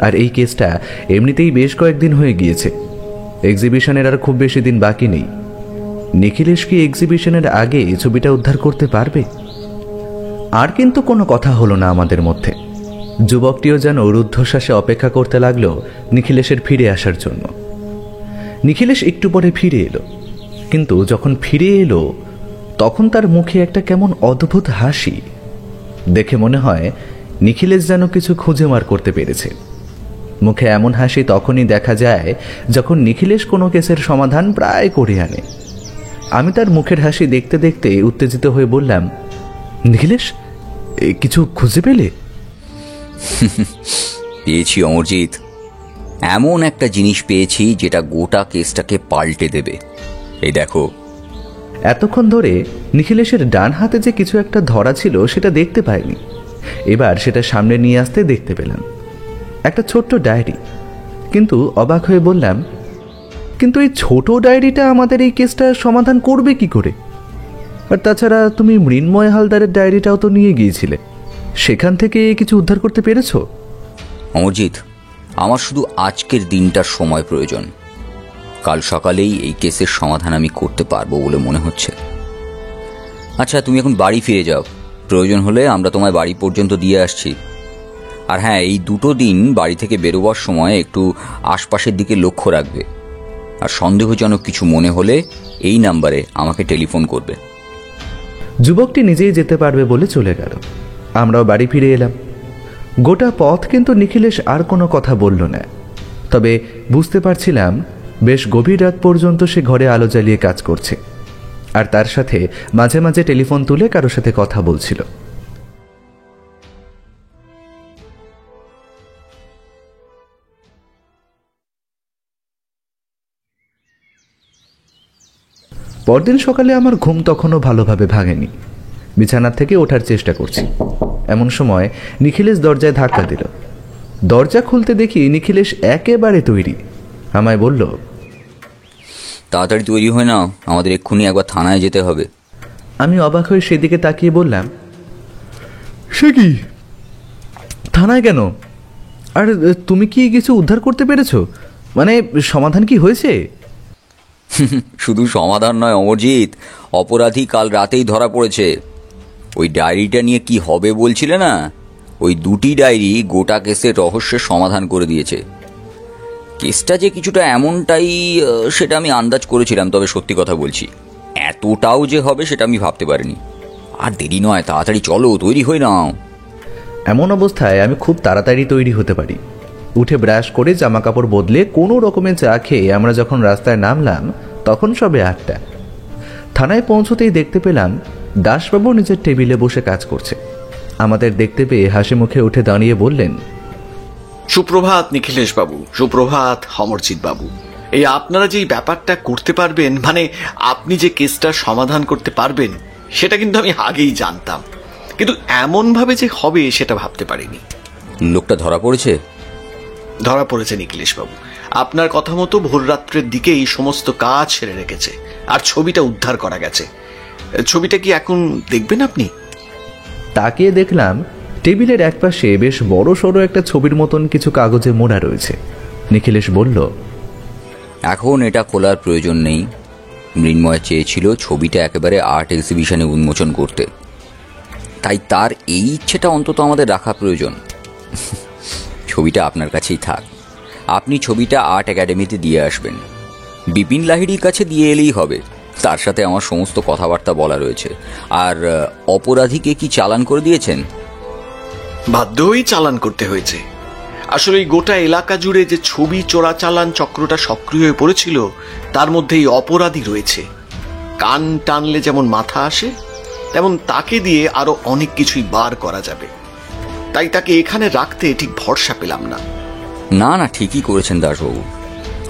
আর এই কেসটা এমনিতেই বেশ কয়েকদিন হয়ে গিয়েছে। এক্সিবিশনের আর খুব বেশি দিন বাকি নেই। নিখিলেশ কি এক্সিবিশনের আগে ছবিটা উদ্ধার করতে পারবে? আর কিন্তু কোনো কথা হলো না আমাদের মধ্যে। যুবকটিও যেন রুদ্ধশ্বাসে অপেক্ষা করতে লাগলো নিখিলেশের ফিরে আসার জন্য। নিখিলেশ একটু পরে ফিরে এলো, কিন্তু যখন ফিরে এলো তখন তার মুখে একটা কেমন অদ্ভুত হাসি। দেখে মনে হয় নিখিলেশ যেন কিছু খুঁজে বার করতে পেরেছে। মুখে এমন হাসি তখনই দেখা যায় যখন নিখিলেশ কোনো কেসের সমাধান প্রায় করে আনে। আমি তার মুখের হাসি দেখতে দেখতে উত্তেজিত হয়ে বললাম, নিখিলেশ, কিছু খুঁজে পেলে? পেয়েছি অমরজিৎ, এমন একটা জিনিস পেয়েছি যেটা গোটা কেসটাকে পাল্টে দেবে। এই দেখো। এতক্ষণ ধরে নিখিলেশের ডান হাতে যে কিছু একটা ধরা ছিল সেটা দেখতে পাইনি, এবার সেটা সামনে নিয়ে আসতে দেখতে পেলাম। একটা ছোট্ট ডায়েরি। কিন্তু অবাক হয়ে বললাম, কিন্তু এই ছোট ডায়েরিটা আমাদের এই কেসটা সমাধান করবে কি করে? আর তাছাড়া তুমি মৃন্ময় হালদারের ডায়েরিটাও তো নিয়ে গিয়েছিলে, সেখান থেকে কিছু উদ্ধার করতে পেরেছো? অমরজিৎ, আমার শুধু আজকের দিনটার সময় প্রয়োজন। কাল সকালেই এই কেসের সমাধান আমি করতে পারবো বলে মনে হচ্ছে। আচ্ছা, তুমি এখন বাড়ি ফিরে যাও। প্রয়োজন হলে আমরা তোমায় বাড়ি পর্যন্ত দিয়ে আসছি। আর হ্যাঁ, এই 2 দিন বাড়ি থেকে বেরোবার সময় একটু আশপাশের দিকে লক্ষ্য রাখবে। আর সন্দেহজনক কিছু মনে হলে এই নাম্বারে আমাকে টেলিফোন করবে। যুবকটি নিজেই যেতে পারবে বলে চলে গেল। আমরাও বাড়ি ফিরে এলাম। গোটা পথ কিন্তু নিখিলেশ আর কোনো কথা বলল না, তবে বুঝতে পারছিলাম বেশ গভীর রাত পর্যন্ত সে ঘরে আলো জ্বালিয়ে কাজ করছে, আর তার সাথে মাঝে মাঝে টেলিফোন তুলে কারোর সাথে কথা বলছিল। পরদিন সকালে আমার ঘুম তখনও ভালোভাবে ভাঙেনি। বিছানার থেকে ওঠার চেষ্টা করছি, এমন সময় নিখিলেশ দরজায় ধাক্কা দিল। দরজা খুলতে দেখি নিখিলেশ একেবারে তৈরি। আমায় বলল, তাড়াতাড়ি তৈরি হয় না, আমাদের এক্ষুনি একবার থানায় যেতে হবে। আমি অবাক হয়ে সেদিকে তাকিয়ে বললাম, সে কি, থানায় কেন? আর তুমি কি কিছু উদ্ধার করতে পেরেছো? মানে সমাধান কি হয়েছে? শুধু সমাধান নয় অমরজিৎ, অপরাধী কাল রাতেই ধরা পড়েছে। ওই ডায়েরিটা নিয়ে কি হবে বলছিলে না, ওই 2টি ডায়েরি গোটা কেসের রহস্যের সমাধান করে দিয়েছে। কেসটা যে কিছুটা এমনটাই সেটা আমি আন্দাজ করেছিলাম, তবে সত্যি কথা বলছি, এতটাও যে হবে সেটা আমি ভাবতে পারিনি। আর দেরি নয়, তাড়াতাড়ি চলো, তৈরি হয়ে নাও। এমন অবস্থায় আমি খুব তাড়াতাড়ি তৈরি হতে পারি। উঠে ব্রাশ করে জামা কাপড় বদলে কোনো রকমে চা খেয়ে আমরা যখন রাস্তায় নামলাম তখন সবে 8টা। থানায় পৌঁছতেই দেখতে পেলাম দাসবাবু নিজের টেবিলে বসে কাজ করছে। আমাদের দেখতে পেয়ে হাসি মুখে উঠে দাঁড়িয়ে বললেন, সুপ্রভাত নিখিলেশ বাবু, সুপ্রভাত অমরজিৎ বাবু। এই আপনারা যে ব্যাপারটা করতে পারবেন, মানে আপনি যে কেসটা সমাধান করতে পারবেন, সেটা কিন্তু আমি আগেই জানতাম, কিন্তু এমন ভাবে যে হবে সেটা ভাবতে পারিনি। লোকটা ধরা পড়েছে? ধরা পড়েছে নিখিলেশ বাবু। আপনার কথা মতো ভোররাত্রের দিকেই সমস্ত কাজ সেরে রেখেছে, আর ছবিটা উদ্ধার করা গেছে। ছবিটা কি এখন দেখবেন আপনি? তাকিয়ে দেখলাম টেবিলের একপাশে বেশ বড় সড়ো একটা ছবির মতন কিছু কাগজে মোড়া রয়েছে। নিখিলেশ বলল, এখন এটা খোলার প্রয়োজন নেই। মৃন্ময় চেয়েছিল ছবিটা একেবারে আর্ট এক্সিবিশনে উন্মোচন করতে, তাই তার এই ইচ্ছেটা অন্তত আমাদের রাখা প্রয়োজন। ছবিটা আপনার কাছেই থাক, আপনি ছবিটা আর্ট একাডেমিতে দিয়ে আসবেন। বিপিন লাহিড়ির কাছে দিয়ে এলেই হবে, তার সাথে আমার সমস্ত কথাবার্তা বলা রয়েছে। আর অপরাধীকে কি চালান করে দিয়েছেন? বাধ্য হয়েই চালান করতে হয়েছে। আসলে এই গোটা এলাকা জুড়ে যে ছবি চোরাচালান চক্রটা সক্রিয় হয়ে পড়েছিল, তার মধ্যে এই অপরাধী রয়েছে। কান টানলে যেমন মাথা আসে, তেমন তাকে দিয়ে আরো অনেক কিছুই বার করা যাবে। তাই তাকে এখানে রাখতে ঠিক ভরসা পেলাম না। না না, ঠিকই করেছেন দাসবাবু,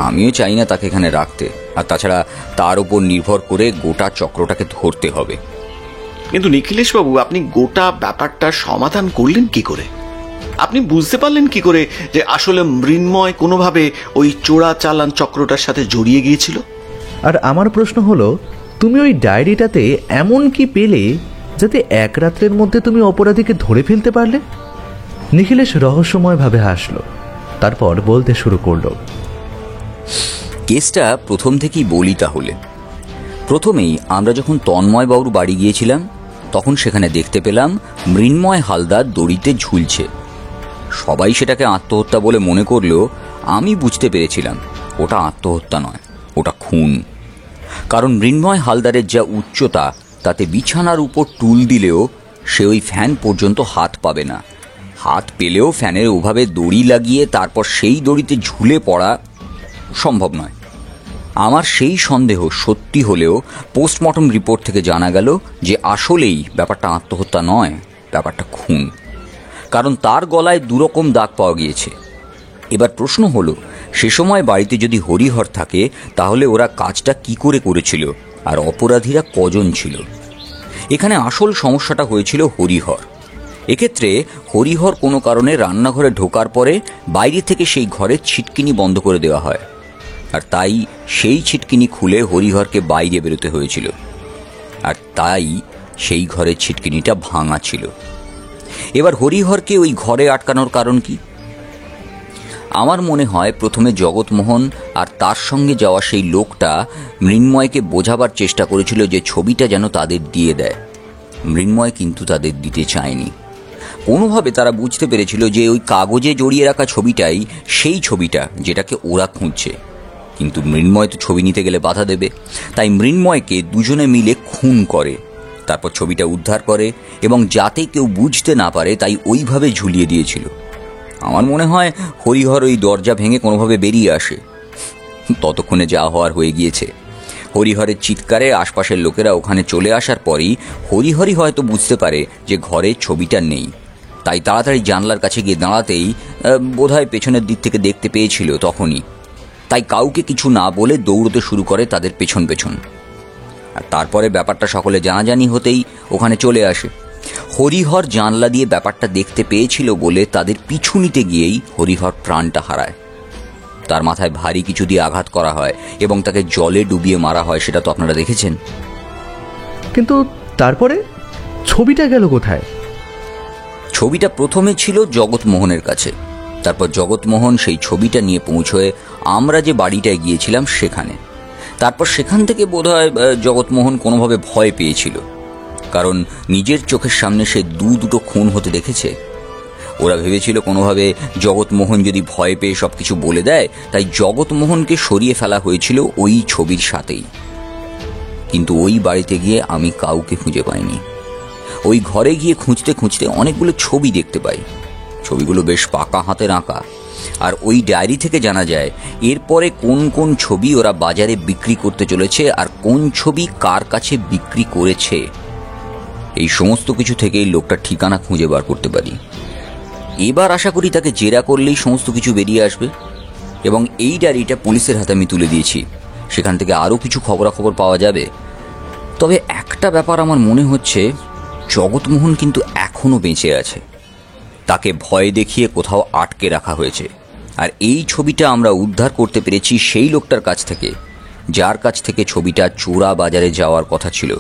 আমিও চাই না তাকে এখানে রাখতে। আর তাছাড়া তার উপর নির্ভর করে গোটা চক্রটাকে ধরতে হবে। কিন্তু নিখিলেশ বাবু, আপনি গোটা ব্যাপারটা সমাধান করলেন কি করে? আপনি বুঝতে পারলেন কি করে যে আসলে মৃন্ময় কোনোভাবে ওই চোরাচালান চক্রটার সাথে জড়িয়ে গিয়েছিল? আর আমার প্রশ্ন হলো, তুমি ওই ডায়েরিটাতে এমন কি পেলে যাতে এক রাত্রের মধ্যে তুমি অপরাধীকে ধরে ফেলতে পারলে? নিখিলেশ রহস্যময়ভাবে হাসল, তারপর বলতে শুরু করল, কেসটা প্রথম থেকেই বলি তাহলে। প্রথমেই আমরা যখন তন্ময় বাবুর বাড়ি গিয়েছিলাম, তখন সেখানে দেখতে পেলাম মৃন্ময় হালদার দড়িতে ঝুলছে। সবাই সেটাকে আত্মহত্যা বলে মনে করলেও আমি বুঝতে পেরেছিলাম ওটা আত্মহত্যা নয়, ওটা খুন। কারণ মৃন্ময় হালদারের যা উচ্চতা, তাতে বিছানার উপর টুল দিলেও সে ওই ফ্যান পর্যন্ত হাত পাবে না। হাত পেলেও ফ্যানের ওভাবে দড়ি লাগিয়ে তারপর সেই দড়িতে ঝুলে পড়া সম্ভব নয়। আমার সেই সন্দেহ সত্যি হলেও পোস্টমর্টম রিপোর্ট থেকে জানা গেল যে আসলেই ব্যাপারটা আত্মহত্যা নয়, ব্যাপারটা খুন। কারণ তার গলায় দুরকম দাগ পাওয়া গিয়েছে। এবার প্রশ্ন হলো, সে সময় বাড়িতে যদি হরিহর থাকে, তাহলে ওরা কাজটা কি করে করেছিল, আর অপরাধীরা কজন ছিল? এখানে আসল সমস্যাটা হয়েছিল হরিহর। এক্ষেত্রে হরিহর কোনো কারণে রান্নাঘরে ঢোকার পরে বাইরে থেকে সেই ঘরের ছিটকিনি বন্ধ করে দেওয়া হয়, আর তাই সেই ছিটকিনি খুলে হরিহরকে বাইরে বেরোতে হয়েছিল, আর তাই সেই ঘরের ছিটকিনিটা ভাঙা ছিল। এবার হরিহরকে ওই ঘরে আটকানোর কারণ কি? আমার মনে হয় প্রথমে জগৎমোহন আর তার সঙ্গে যাওয়া সেই লোকটা মৃন্ময়কে বোঝাবার চেষ্টা করেছিল যে ছবিটা যেন তাদের দিয়ে দেয়। মৃন্ময় কিন্তু তাদের দিতে চায়নি। কোনোভাবে তারা বুঝতে পেরেছিল যে ওই কাগজে জড়িয়ে রাখা ছবিটাই সেই ছবিটা যেটাকে ওরা খুঁজছে। কিন্তু মৃন্ময় তো ছবি নিতে গেলে বাধা দেবে, তাই মৃন্ময়কে দুজনে মিলে খুন করে, তারপর ছবিটা উদ্ধার করে এবং যাতে কেউ বুঝতে না পারে তাই ওইভাবে ঝুলিয়ে দিয়েছিল। আমার মনে হয় হরিহর ওই দরজা ভেঙে কোনোভাবে বেরিয়ে আসে। ততক্ষণে যা হওয়ার হয়ে গিয়েছে। হরিহরের চিৎকারে আশপাশের লোকেরা ওখানে চলে আসার পরই হরিহরই হয়তো বুঝতে পারে যে ঘরে ছবিটা নেই, তাই তাড়াতাড়ি জানলার কাছে গিয়ে দাঁড়াতেই বোধহয় পেছনের দিক থেকে দেখতে পেয়েছিল তখনই, তাই কাউকে কিছু না বলে দৌড়তে শুরু করে তাদের পেছন পেছন। আর তারপরে ব্যাপারটা সকলে জানাজানি হতেই ওখানে চলে আসে। হরিহর জানলা দিয়ে ব্যাপারটা দেখতে পেয়েছিল বলে তাদের পিছু নিতে গিয়েই হরিহর প্রাণটা হারায়। তার মাথায় ভারী কিছু দিয়ে আঘাত করা হয় এবং তাকে জলে ডুবিয়ে মারা হয়, সেটা তো আপনারা দেখেছেন। কিন্তু তারপরে ছবিটা গেল কোথায়? ছবিটা প্রথমে ছিল জগৎমোহনের কাছে, তারপর জগৎমোহন সেই ছবিটা নিয়ে পৌঁছয়ে আমরা যে বাড়িটায় গিয়েছিলাম সেখানে। তারপর সেখান থেকে বোধহয় জগৎমোহন কোনোভাবে ভয় পেয়েছিল, কারণ নিজের চোখের সামনে সে দুটো খুন হতে দেখেছে। ওরা ভেবেছিল কোনোভাবে জগৎমোহন যদি ভয় পেয়ে সব কিছু বলে দেয়, তাই জগৎমোহনকে সরিয়ে ফেলা হয়েছিল ওই ছবির সাথেই। কিন্তু ওই বাড়িতে গিয়ে আমি কাউকে খুঁজে পাইনি। ওই ঘরে গিয়ে খুঁজতে খুঁজতে অনেকগুলো ছবি দেখতে পাই। ছবিগুলো বেশ পাকা হাতের আঁকা, আর ওই ডায়েরি থেকে জানা যায় এরপরে কোন কোন ছবি ওরা বাজারে বিক্রি করতে চলেছে আর কোন ছবি কার কাছে বিক্রি করেছে। এই সমস্ত কিছু থেকেই লোকটা ঠিকানা খুঁজে বার করতে পারি। এবার আশা করি তাকে জেরা করলেই সমস্ত কিছু বেরিয়ে আসবে। এবং এই ডায়েরিটা পুলিশের হাতে আমি তুলে দিয়েছি, সেখান থেকে আরও কিছু খবরাখবর পাওয়া যাবে। তবে একটা ব্যাপার আমার মনে হচ্ছে, জগৎমোহন কিন্তু এখনও বেঁচে আছে। তাকে ভয় দেখিয়ে কোথাও আটকে রাখা হয়েছে। আর এই ছবিটা আমরা উদ্ধার করতে পেরেছি সেই লোকটার কাছ থেকে, যার কাছ থেকে ছবিটা চোরা বাজারে যাওয়ার কথা ছিল।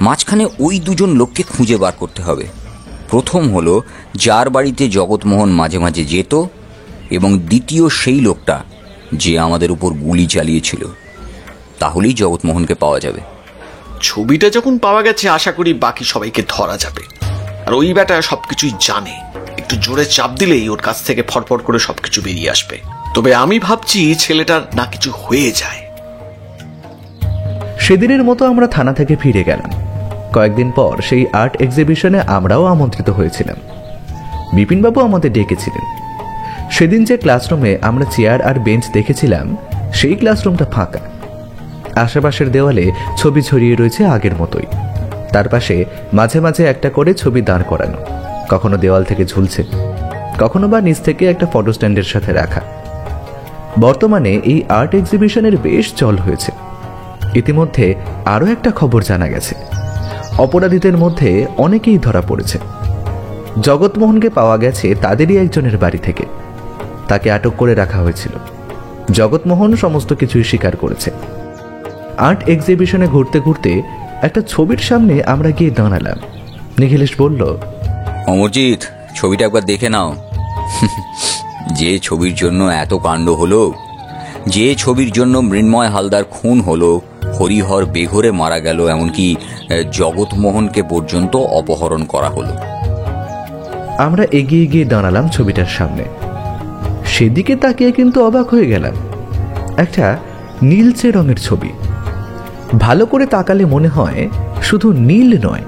মাঝখানে ওই দুজন লোককে খুঁজে বার করতে হবে। প্রথম হলো যার বাড়িতে জগৎমোহন মাঝে মাঝে যেত, এবং দ্বিতীয় সেই লোকটা যে আমাদের উপর গুলি চালিয়েছিল। তাহলেই জগৎমোহনকে পাওয়া যাবে। ছবিটা যখন পাওয়া গেছে, আশা করি বাকি সবাইকে ধরা যাবে। আর ওই ব্যাটা সবকিছুই জানে, একটু জোরে চাপ দিলেই ওর কাছ থেকে ফটফট করে সবকিছু বেরিয়ে আসবে। তবে আমি ভাবছি ছেলেটার না কিছু হয়ে যায়। সেদিনের মতো আমরা থানা থেকে ফিরে গেলাম। কয়েকদিন পর সেই আর্ট এক্সিবিশনে আমরাও আমন্ত্রিত হয়েছিলাম। বিপিনবাবু আমাদের ডেকেছিলেন। সেদিন যে ক্লাসরুমে আমরা চেয়ার আর বেঞ্চ দেখেছিলাম, সেই ক্লাসরুমটা ফাঁকা। আশেপাশের দেওয়ালে ছবি ছড়িয়ে রয়েছে আগের মতোই। তার পাশে মাঝে মাঝে একটা করে ছবি দাঁড় করানো, কখনো দেওয়াল থেকে ঝুলছে, কখনো বা নিচ থেকে একটা ফটো স্ট্যান্ডের সাথে রাখা। বর্তমানে এই আর্ট এক্সিবিশনের বেশ চল হয়েছে। ইতিমধ্যে আরও একটা খবর জানা গেছে, অপরাধীদের মধ্যে অনেকেই ধরা পড়েছে। জগৎমোহনকে পাওয়া গেছে তাদেরই একজনের বাড়ি থেকে। তাকে আটক করে রাখা হয়েছিল। জগৎমোহন সমস্ত কিছুই স্বীকার করেছে। আর্ট এক্সিবিশনে ঘুরতে ঘুরতে একটা ছবির সামনে আমরা গিয়ে দাঁড়ালাম। নিখিলেশ বলল, অমরজিৎ, ছবিটা একবার দেখে নাও। যে ছবির জন্য এত কাণ্ড হলো, যে ছবির জন্য মৃন্ময় হালদার খুন হলো, হরিহর বেঘরে মারা গেল, এমনকি জগৎমোহনকে পর্যন্ত অপহরণ করা হলো। আমরা এগিয়ে গিয়ে দাঁড়ালাম ছবিটার সামনে। সেদিকে তাকিয়ে কিন্তু অবাক হয়ে গেলাম। একটা নীলচে রঙের ছবি। ভালো করে তাকালে মনে হয় শুধু নীল নয়,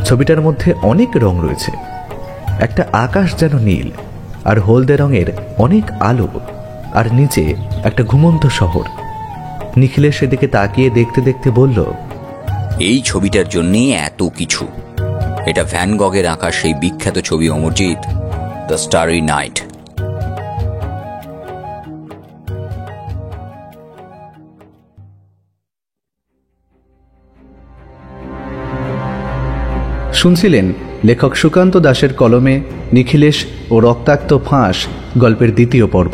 ছবিটার মধ্যে অনেক রং রয়েছে। একটা আকাশ যেন নীল, আর হলদে রঙের অনেক আলো, আর নিচে একটা ঘুমন্ত শহর। নিখিলেশ সেদিকে তাকিয়ে দেখতে দেখতে বলল, এই ছবিটার জন্যই এত কিছু। এটা ভ্যান গগের আঁকা সেই বিখ্যাত ছবি অমরজিৎ, দ্য স্টারি নাইট। শুনছিলেন লেখক সুকান্ত দাসের কলমে নিখিলেশ ও রক্তাক্ত ফাঁস গল্পের দ্বিতীয় পর্ব।